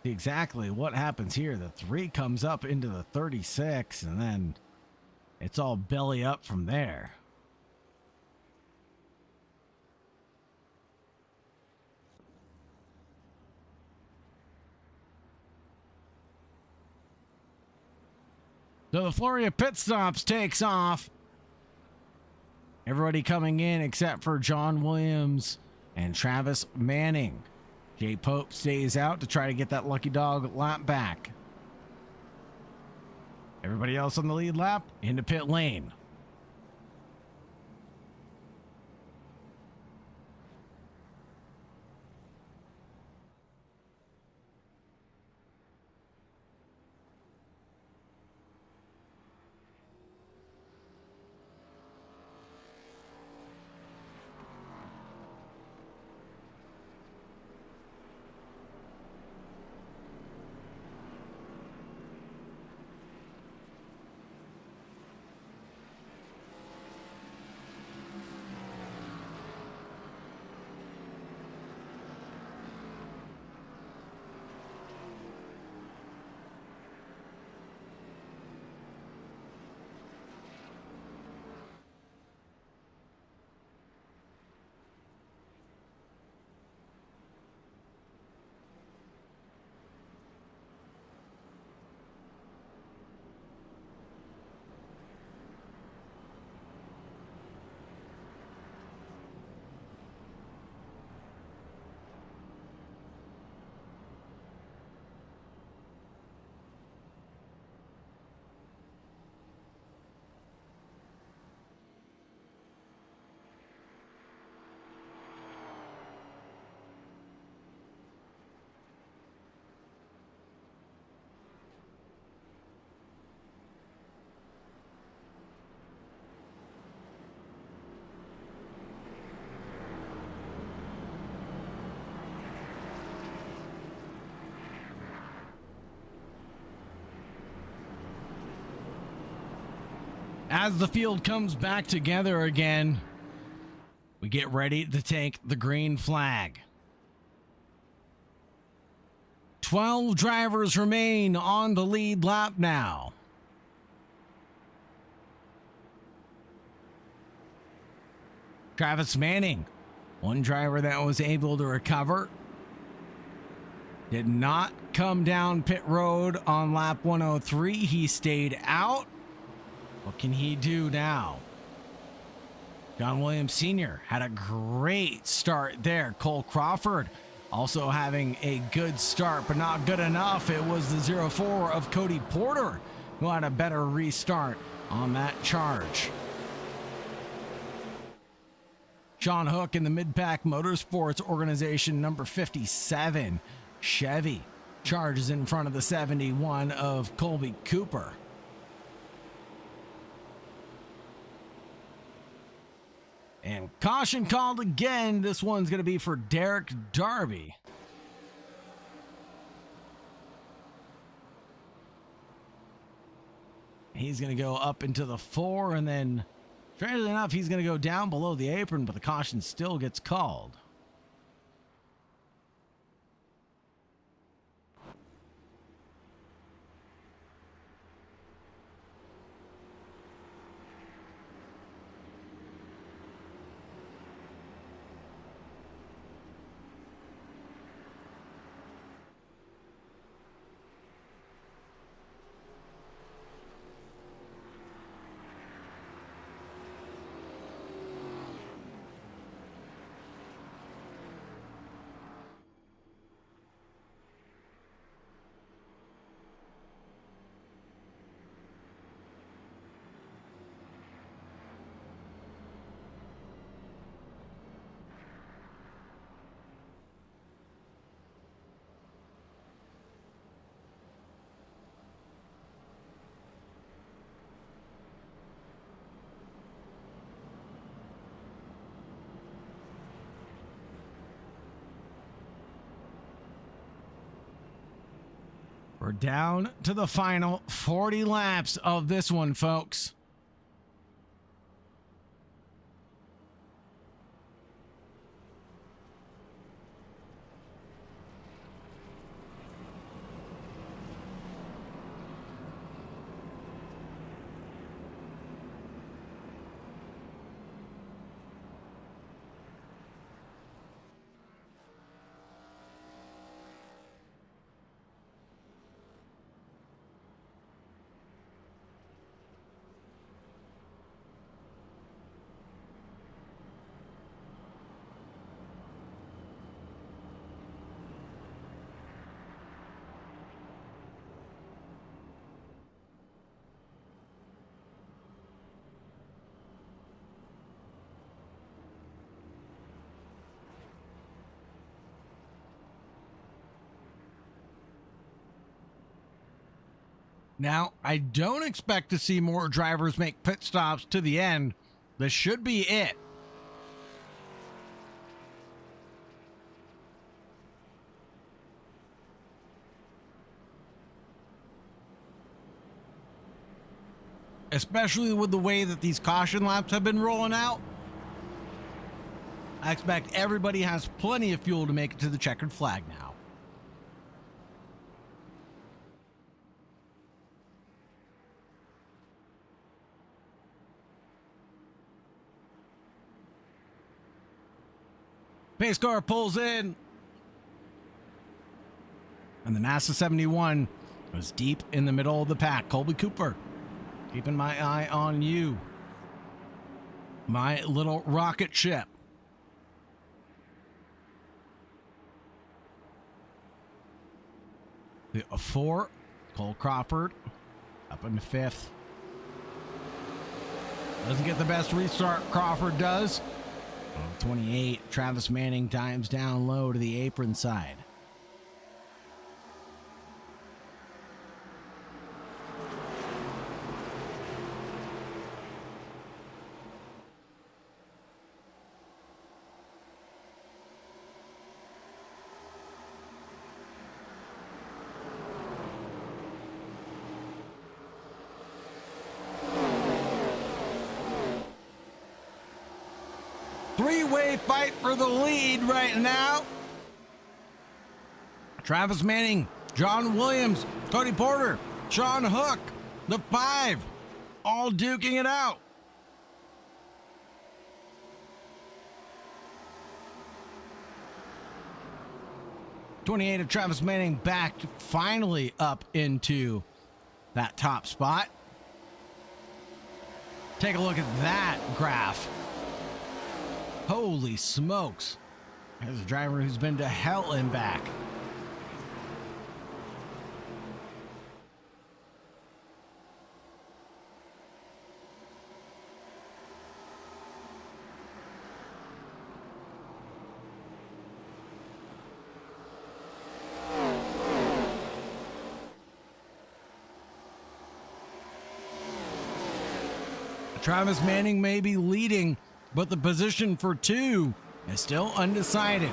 Exactly what happens here. The 3 comes up into the 36, and then it's all belly up from there. So the flurry of pit stops takes off. Everybody coming in except for John Williams and Travis Manning. Jay Pope stays out to try to get that lucky dog lap back. Everybody else on the lead lap into pit lane. As the field comes back together again, we get ready to take the green flag. 12 drivers remain on the lead lap now. Travis Manning, one driver that was able to recover, did not come down pit road on lap 103. He stayed out. What can he do now? John Williams Sr. had a great start there. Cole Crawford also having a good start, but not good enough. It was the 04 of Cody Porter who had a better restart on that charge. Sean Hook in the Mid-Pack Motorsports Organization number 57. Chevy charges in front of the 71 of Colby Cooper. And caution called again. This one's going to be for Derek Darby. He's going to go up into the 4, and then, strangely enough, he's going to go down below the apron, but the caution still gets called. We're down to the final 40 laps of this one, folks. Now, I don't expect to see more drivers make pit stops to the end. This should be it. Especially with the way that these caution laps have been rolling out. I expect everybody has plenty of fuel to make it to the checkered flag now. Pace car pulls in. And the NASA 71 was deep in the middle of the pack. Colby Cooper, keeping my eye on you, my little rocket ship. The 4, Cole Crawford, up in the 5th. Doesn't get the best restart, Crawford does. 28, Travis Manning dives down low to the apron side. Three-way fight for the lead right now. Travis Manning John Williams, Cody Porter, Sean Hook, the 5, all duking it out. '28 of Travis Manning back finally up into that top spot. Take a look at that graph. Holy smokes. There's a driver who's been to hell and back. Travis Manning may be leading, but the position for 2 is still undecided.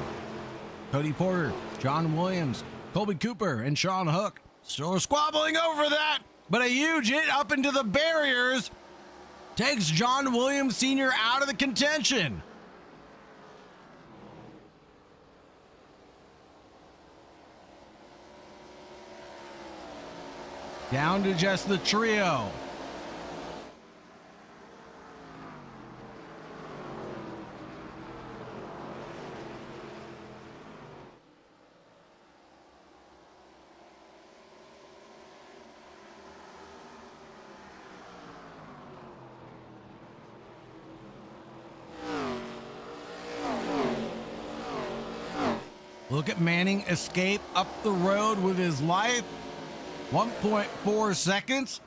Cody Porter, John Williams, Colby Cooper, and Sean Hook still squabbling over that, but a huge hit up into the barriers takes John Williams Sr. out of the contention. Down to just the trio. Look at Manning escape up the road with his life. 1.4 seconds.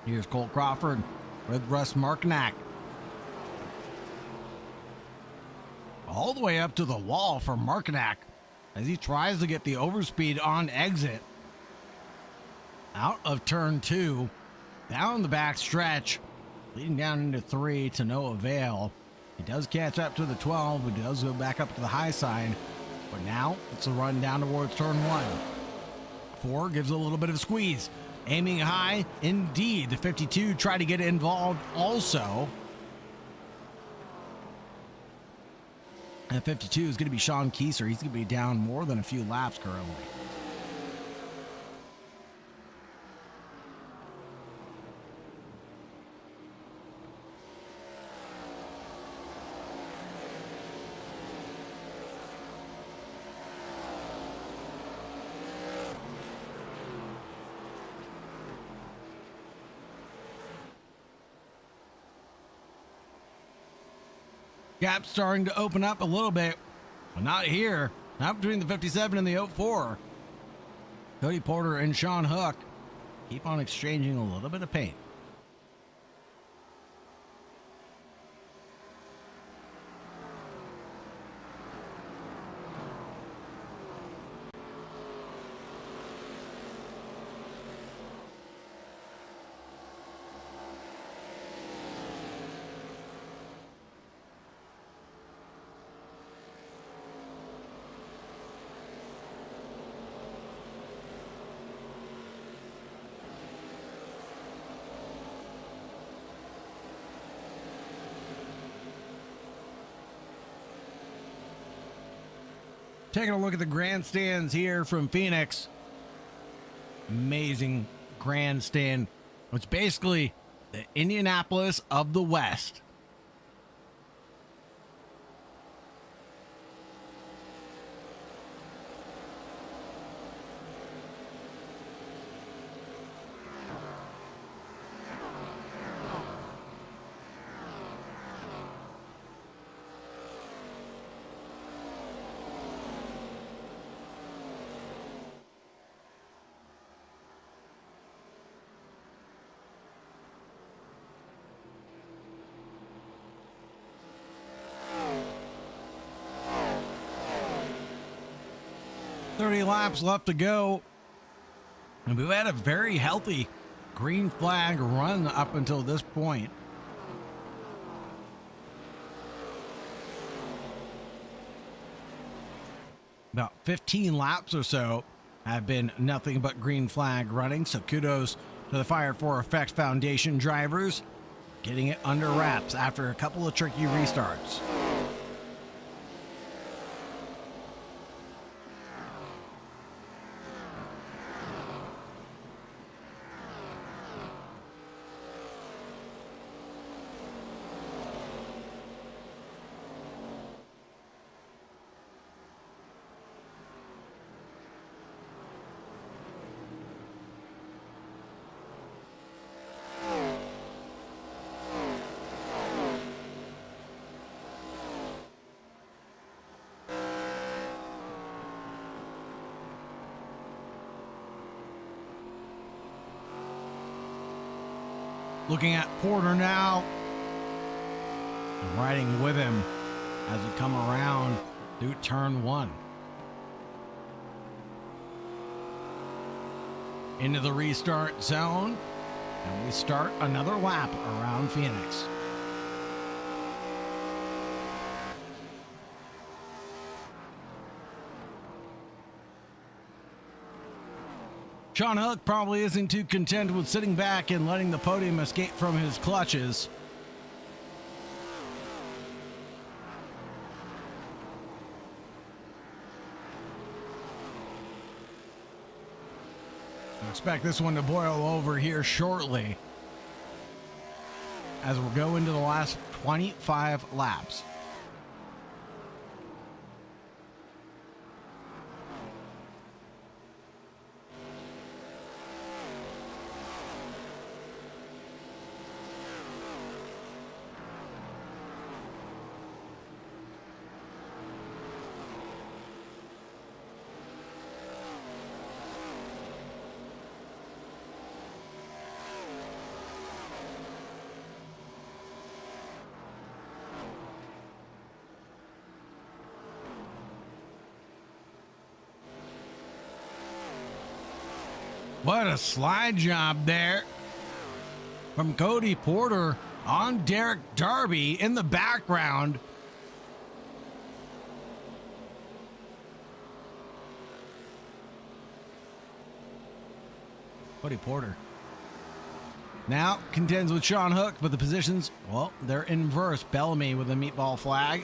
Here's Cole Crawford with Russ Marknack. All the way up to the wall for Marknack as he tries to get the overspeed on exit. Out of turn 2. Down the back stretch. Leading down into 3 to no avail. He does catch up to the 12. He does go back up to the high side. But now it's a run down towards turn 1. 4 gives a little bit of a squeeze. Aiming high, indeed. The 52 tried to get involved also. And 52 is going to be Sean Kieser. He's going to be down more than a few laps currently. Gap starting to open up a little bit, but not here. Not between the 57 and the 04. Cody Porter and Sean Hook keep on exchanging a little bit of paint. Taking a look at the grandstands here from Phoenix. Amazing grandstand. It's basically the Indianapolis of the West. .30 laps left to go. And we've had a very healthy green flag run up until this point. About 15 laps or so have been nothing but green flag running. So kudos to the Fire for Effect Foundation drivers getting it under wraps after a couple of tricky restarts. Looking at Porter now. And riding with him as we come around through turn 1. Into the restart zone. And we start another lap around Phoenix. Sean Hook probably isn't too content with sitting back and letting the podium escape from his clutches. I expect this one to boil over here shortly as we'll go into the last 25 laps. What a slide job there from Cody Porter on Derek Darby in the background. Cody Porter now contends with Sean Hook, but the positions, well, they're inverse. Bellamy with a meatball flag.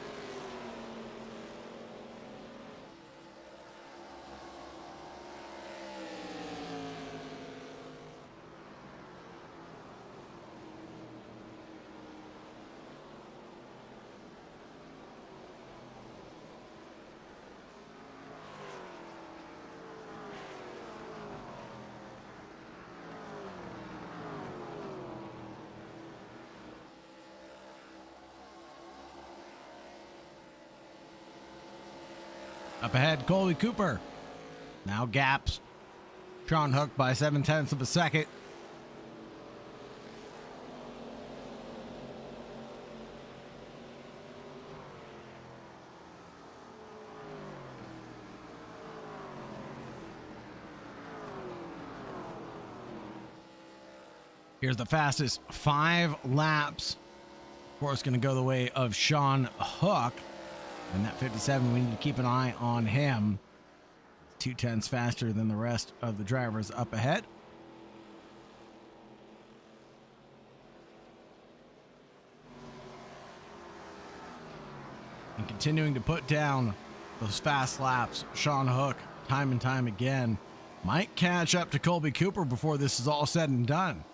Up ahead, Colby Cooper now gaps Sean Hook by 0.7 of a second. Here's the fastest 5 laps. Of course, going to go the way of Sean Hook. And that 57, we need to keep an eye on him. 0.2 faster than the rest of the drivers up ahead. And continuing to put down those fast laps, Sean Hook, time and time again, might catch up to Colby Cooper before this is all said and done.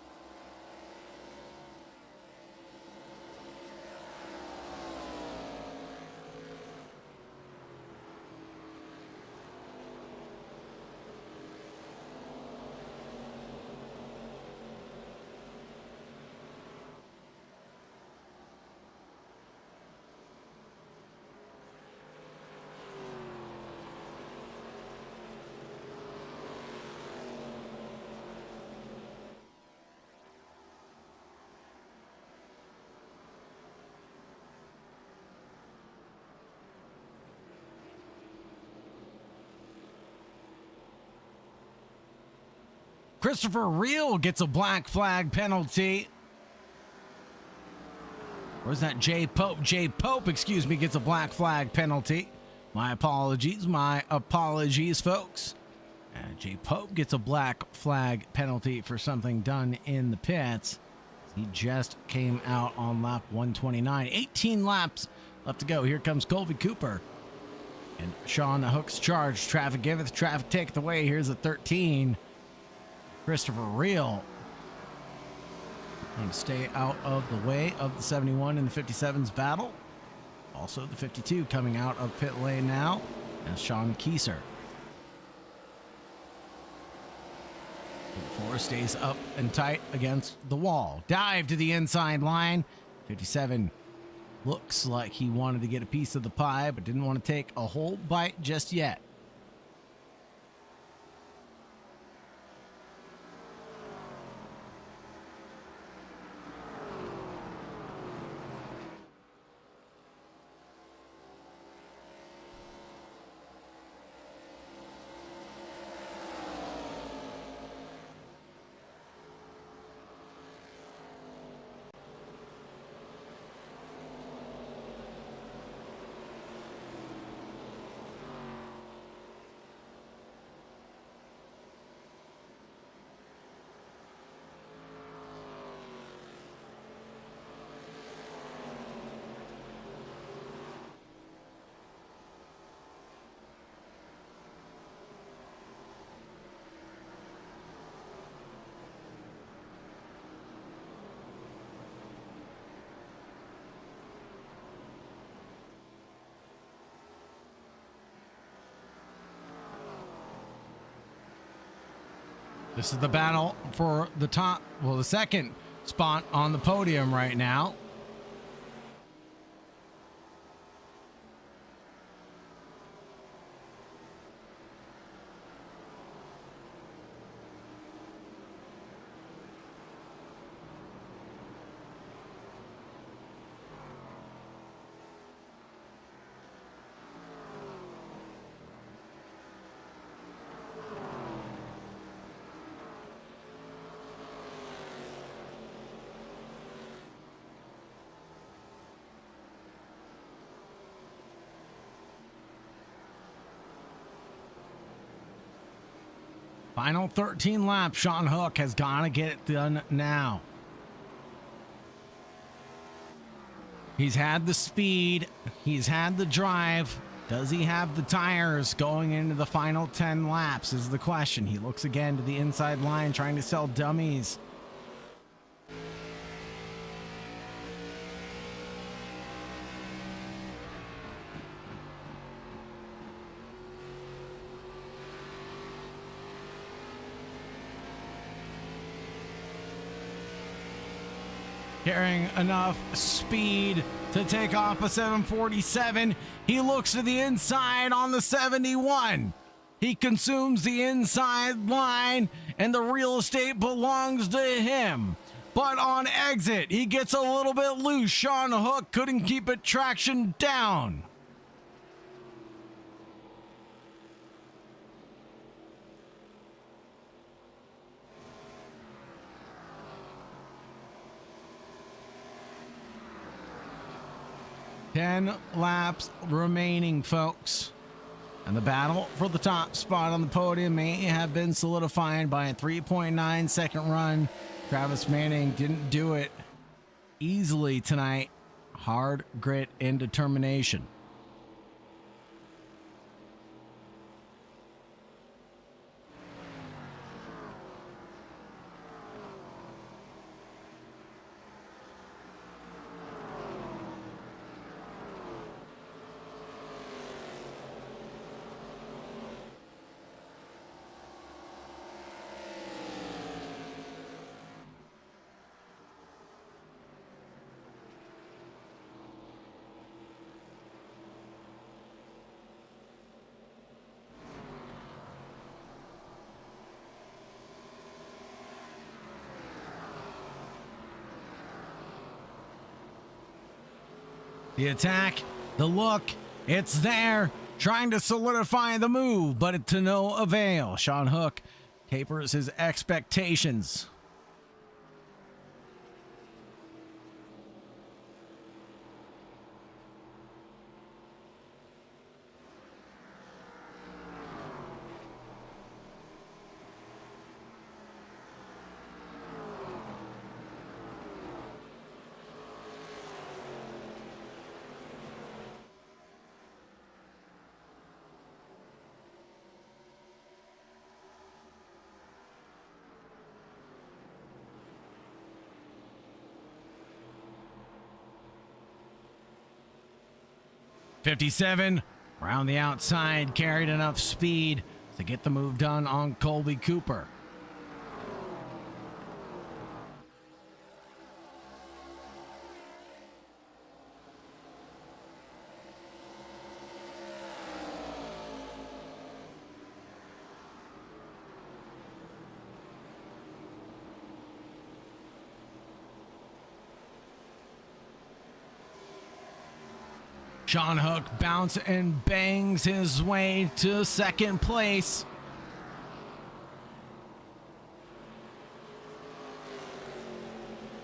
Christopher Reel gets a black flag penalty. Or is that Jay Pope? Jay Pope, excuse me, gets a black flag penalty. My apologies, folks. Jay Pope gets a black flag penalty for something done in the pits. He just came out on lap 129. 18 laps left to go. Here comes Colby Cooper. And Sean Hook's charge. Traffic giveth, traffic taketh away. Here's a 13. Christopher Reel trying to stay out of the way of the 71 and the 57's battle. Also the 52 coming out of pit lane now as Sean Kieser. 4 stays up and tight against the wall. Dive to the inside line. 57 looks like he wanted to get a piece of the pie but didn't want to take a whole bite just yet. This is the battle for the top, well, the second spot on the podium right now. Final 13 laps. Sean Hook has got to get it done now. He's had the speed. He's had the drive. Does he have the tires going into the final 10 laps is the question. He looks again to the inside line trying to sell dummies. Carrying enough speed to take off a 747. He looks to the inside on the 71. He consumes the inside line, and the real estate belongs to him. But on exit, he gets a little bit loose. Sean Hook couldn't keep it traction down. Ten laps remaining, folks. And the battle for the top spot on the podium may have been solidified by a 3.9 second run. Travis Manning didn't do it easily tonight. Hard grit and determination. The attack, the look, it's there, trying to solidify the move, but to no avail. Sean Hook tapers his expectations. '57 around the outside, carried enough speed to get the move done on Colby Cooper. Sean Hook bounces and bangs his way to second place.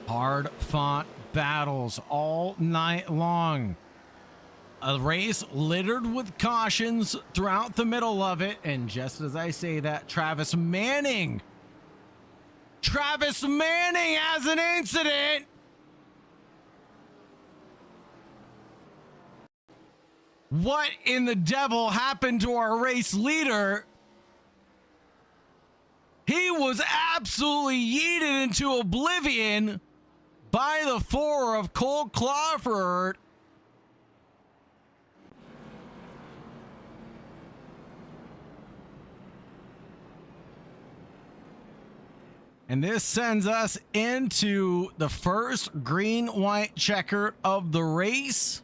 Hard fought battles all night long. A race littered with cautions throughout the middle of it. And just as I say that, Travis Manning has an incident. What in the devil happened to our race leader? He was absolutely yeeted into oblivion by the 4 of Cole Crawford. And this sends us into the first green-white checker of the race.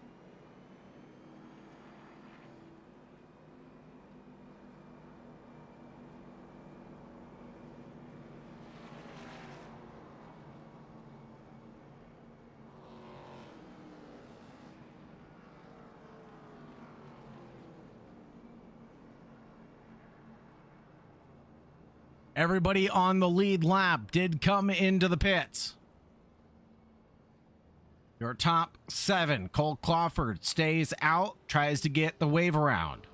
Everybody on the lead lap did come into the pits. Your top 7, Cole Crawford stays out, tries to get the wave around.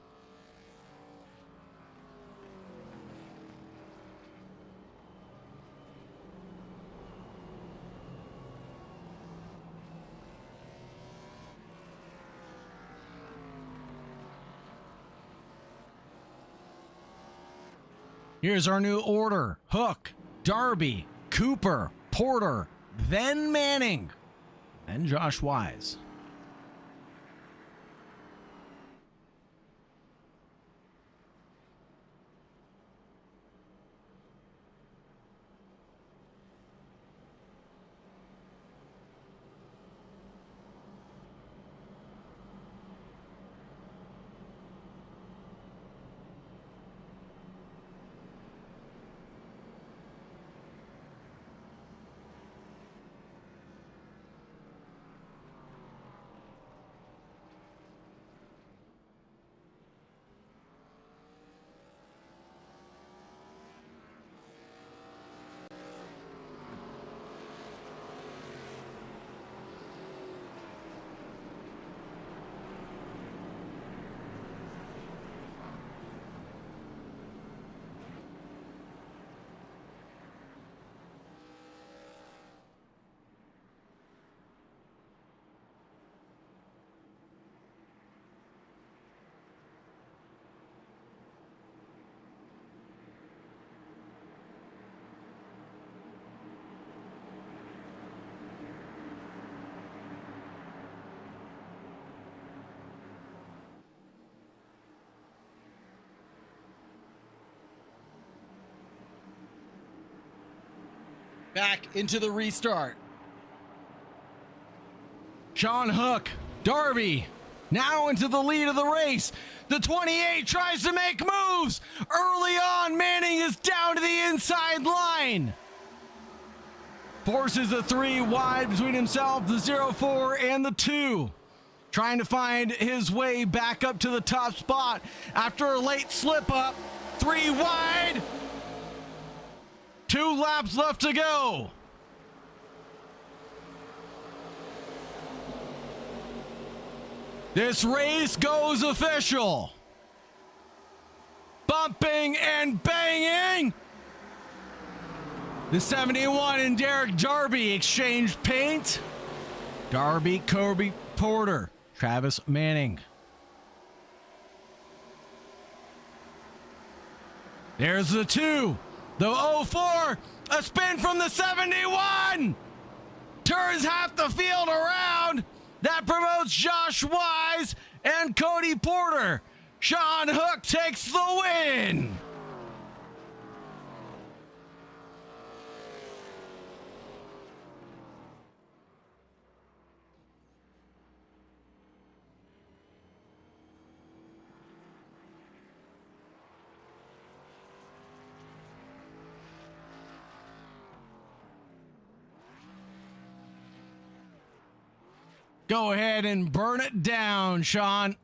Here's our new order. Hook, Darby, Cooper, Porter, then Manning, then Josh Wise. Back into the restart. Sean Hook, Darby, now into the lead of the race. The 28 tries to make moves. Early on, Manning is down to the inside line. Forces a 3 wide between himself, the 0-4, and the 2. Trying to find his way back up to the top spot after a late slip up. 3 wide. 2 laps left to go. This race goes official. Bumping and banging. The 71 and Derek Darby exchange paint. Darby, Kobe Porter, Travis Manning. There's the 2. The 04, a spin from the 71. Turns half the field around. That promotes Josh Wise and Cody Porter. Sean Hook takes the win. Go ahead and burn it down, Sean.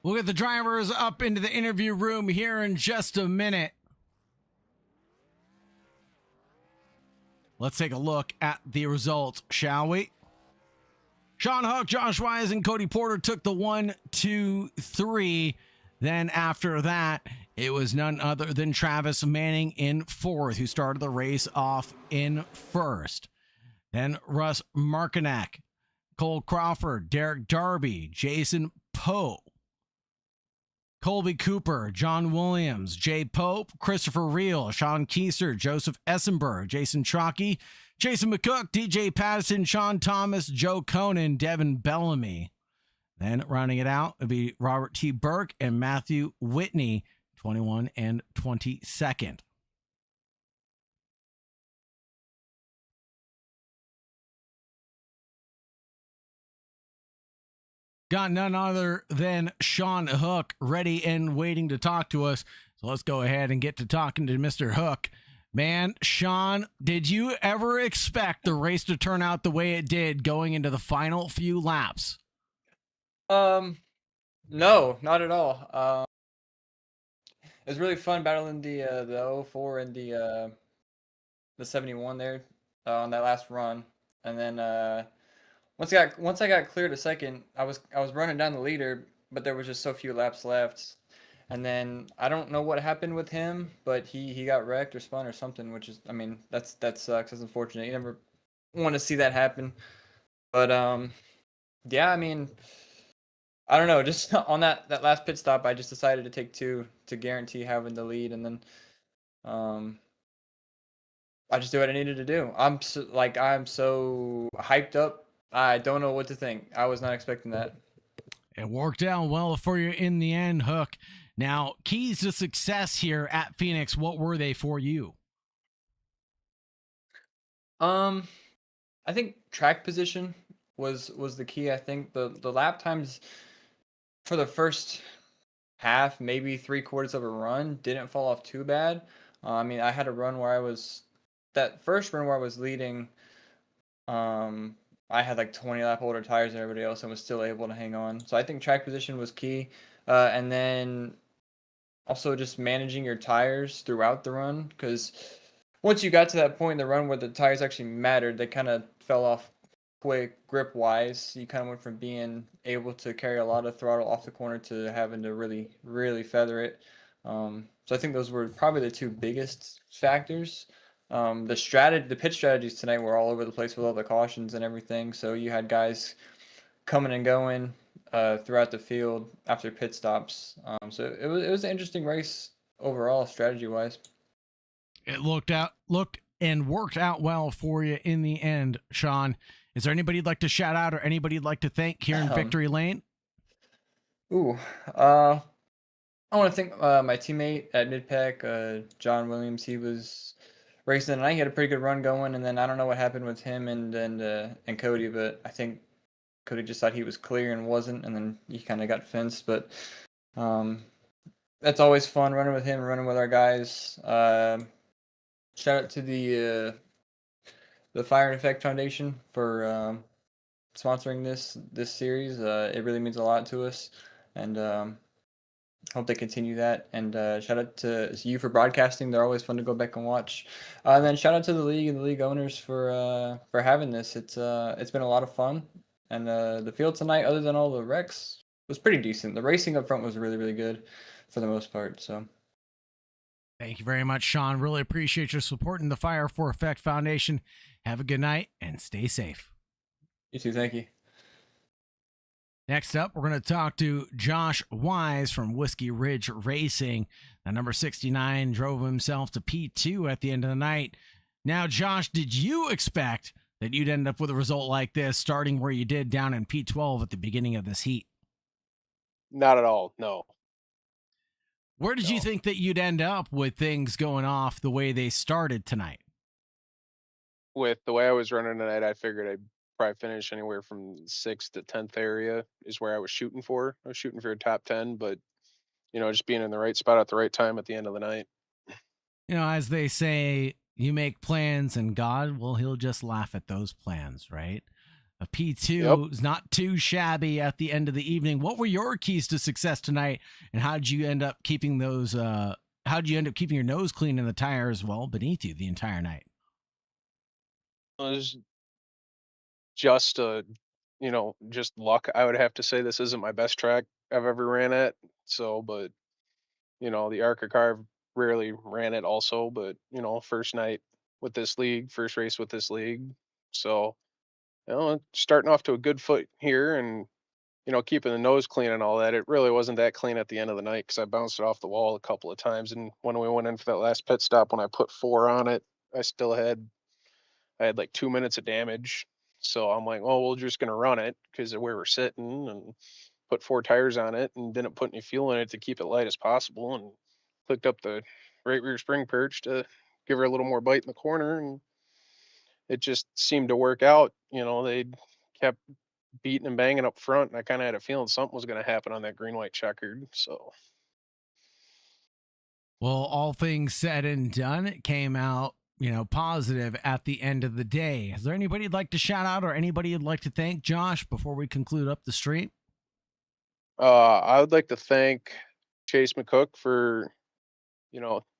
We'll get the drivers up into the interview room here in just a minute. Let's take a look at the results, shall we? Sean Hook, Josh Wise, and Cody Porter took the 1, 2, 3. Then after that, it was none other than Travis Manning in fourth, who started the race off in first. Then Russ Markinek, Cole Crawford, Derek Darby, Jason Poe, Colby Cooper, John Williams, Jay Pope, Christopher Reel, Sean Keister, Joseph Essenberg, Jason Chalky, Jason McCook, DJ Patterson, Sean Thomas, Joe Conan, Devin Bellamy. Then rounding it out would be Robert T. Burke and Matthew Whitney, 21 and 22nd. Got none other than Sean Hook ready and waiting to talk to us. So let's go ahead and get to talking to Mr. Hook. Man, Sean, did you ever expect the race to turn out the way it did going into the final few laps? No, not at all. It was really fun battling the 04 and the 71 there on that last run, and then once I got clear to second, I was running down the leader, but there was just so few laps left, and then I don't know what happened with him, but he got wrecked or spun or something, which is, I mean, that sucks. That's unfortunate. You never want to see that happen, but yeah, I mean, I don't know. Just on that last pit stop, I just decided to take two to guarantee having the lead, and then I just did what I needed to do. I'm so hyped up. I don't know what to think. I was not expecting that. It worked out well for you in the end, Hook. Now, keys to success here at Phoenix, what were they for you? I think track position was the key. I think the lap times for the first half, maybe 3/4 of a run, didn't fall off too bad. I mean, I had a run where that first run where I was leading, I had like 20 lap older tires than everybody else and was still able to hang on. So I think track position was key. And then also just managing your tires throughout the run, because once you got to that point in the run where the tires actually mattered, they kind of fell off quick grip wise. You kind of went from being able to carry a lot of throttle off the corner to having to really feather it. So I think those were probably the two biggest factors. The pit strategies tonight were all over the place with all the cautions and everything. So you had guys coming and going throughout the field after pit stops. So it was an interesting race overall, strategy wise. It looked and worked out well for you in the end, Sean. Is there anybody you'd like to shout out or anybody you'd like to thank here in Victory Lane? I want to thank my teammate at Midpack, John Williams. He was racing tonight. He had a pretty good run going, and then I don't know what happened with him and Cody, but I think Cody just thought he was clear and wasn't, and then he kind of got fenced. But that's always fun running with him, running with our guys. Shout out to the Fire and Effect Foundation for sponsoring this series. It really means a lot to us, and hope they continue that. And shout out to you for broadcasting. They're always fun to go back and watch. And then shout out to the league and the league owners for having this. It's been a lot of fun. And the field tonight, other than all the wrecks, was pretty decent. The racing up front was really good for the most part. So thank you very much, Sean. Really appreciate your support in the Fire for Effect Foundation. Have a good night and stay safe. You too. Thank you. Next up, we're going to talk to Josh Wise from Whiskey Ridge Racing. Now, number 69 drove himself to P2 at the end of the night. Now, Josh, did you expect that you'd end up with a result like this, starting where you did down in P12 at the beginning of this heat? Not at all, no. Where did you think that you'd end up with things going off the way they started tonight? With the way I was running tonight, I figured I'd probably finish anywhere from 6th to 10th area is where I was shooting for. I was shooting for a top 10, but, just being in the right spot at the right time at the end of the night. As they say, you make plans and God, well, he'll just laugh at those plans, right? A P2 is not too shabby at the end of the evening. What were your keys to success tonight, and how did you end up keeping those? How did you end up keeping your nose clean and the tires beneath you the entire night? It was just just luck. I would have to say this isn't my best track. I've ever ran at. So, but the Arca car I've rarely ran it also, but first night with this league, first race with this league. So, starting off to a good foot here, and keeping the nose clean and all that. It really wasn't that clean at the end of the night because I bounced it off the wall a couple of times. And when we went in for that last pit stop, when I put 4 on it, I had like 2 minutes of damage. So I'm like, oh, we're just gonna run it because of where we're sitting, and put 4 tires on it, and didn't put any fuel in it to keep it light as possible, and clicked up the right rear spring perch to give her a little more bite in the corner, and it just seemed to work out. They kept beating and banging up front, and I kind of had a feeling something was going to happen on that green white checkered. So Well, all things said and done, it came out, positive at the end of the day. Is there anybody you'd like to shout out or anybody you'd like to thank, Josh, before we conclude up the stream? I would like to thank Chase McCook for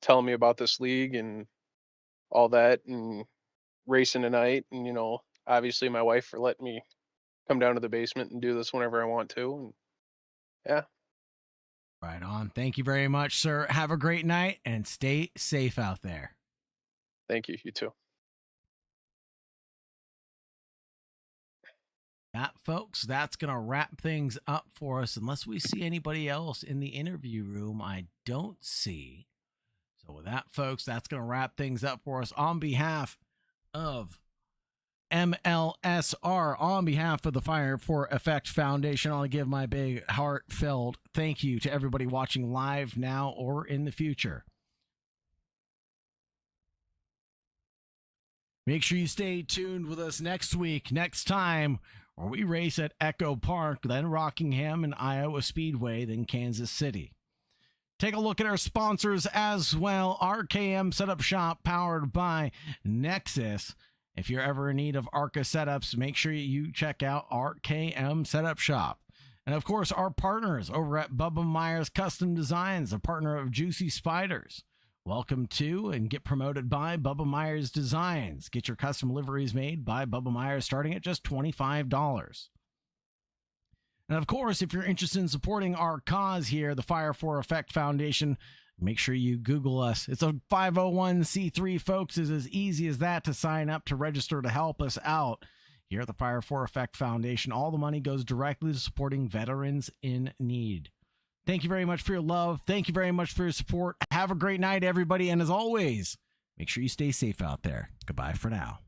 telling me about this league and all that, and racing tonight, and obviously my wife for letting me come down to the basement and do this whenever I want to. And yeah, Right on. Thank you very much, sir. Have a great night and stay safe out there. thank you. You too. That, folks, that's going to wrap things up for us. Unless we see anybody else in the interview room, I don't see. So with that, folks, that's going to wrap things up for us. On behalf of MLSR, on behalf of the Fire for Effect Foundation, I'll give my big heartfelt thank you to everybody watching live now or in the future. Make sure you stay tuned with us next week, next time, where we race at Echo Park, then Rockingham and Iowa Speedway, then Kansas City. Take a look at our sponsors as well. RKM Setup Shop, powered by Nexus. If you're ever in need of Arca setups, make sure you check out RKM Setup Shop. And of course, our partners over at Bubba Meyers Custom Designs, a partner of Juicy Spiders. Welcome to and get promoted by Bubba Meyers Designs. Get your custom liveries made by Bubba Meyers starting at just $25. And of course, if you're interested in supporting our cause here, the Fire for Effect Foundation, make sure you Google us. It's a 501c3, folks. It's as easy as that to sign up, to register, to help us out here at the Fire for Effect Foundation. All the money goes directly to supporting veterans in need. Thank you very much for your love. Thank you very much for your support. Have a great night, everybody. And as always, make sure you stay safe out there. Goodbye for now.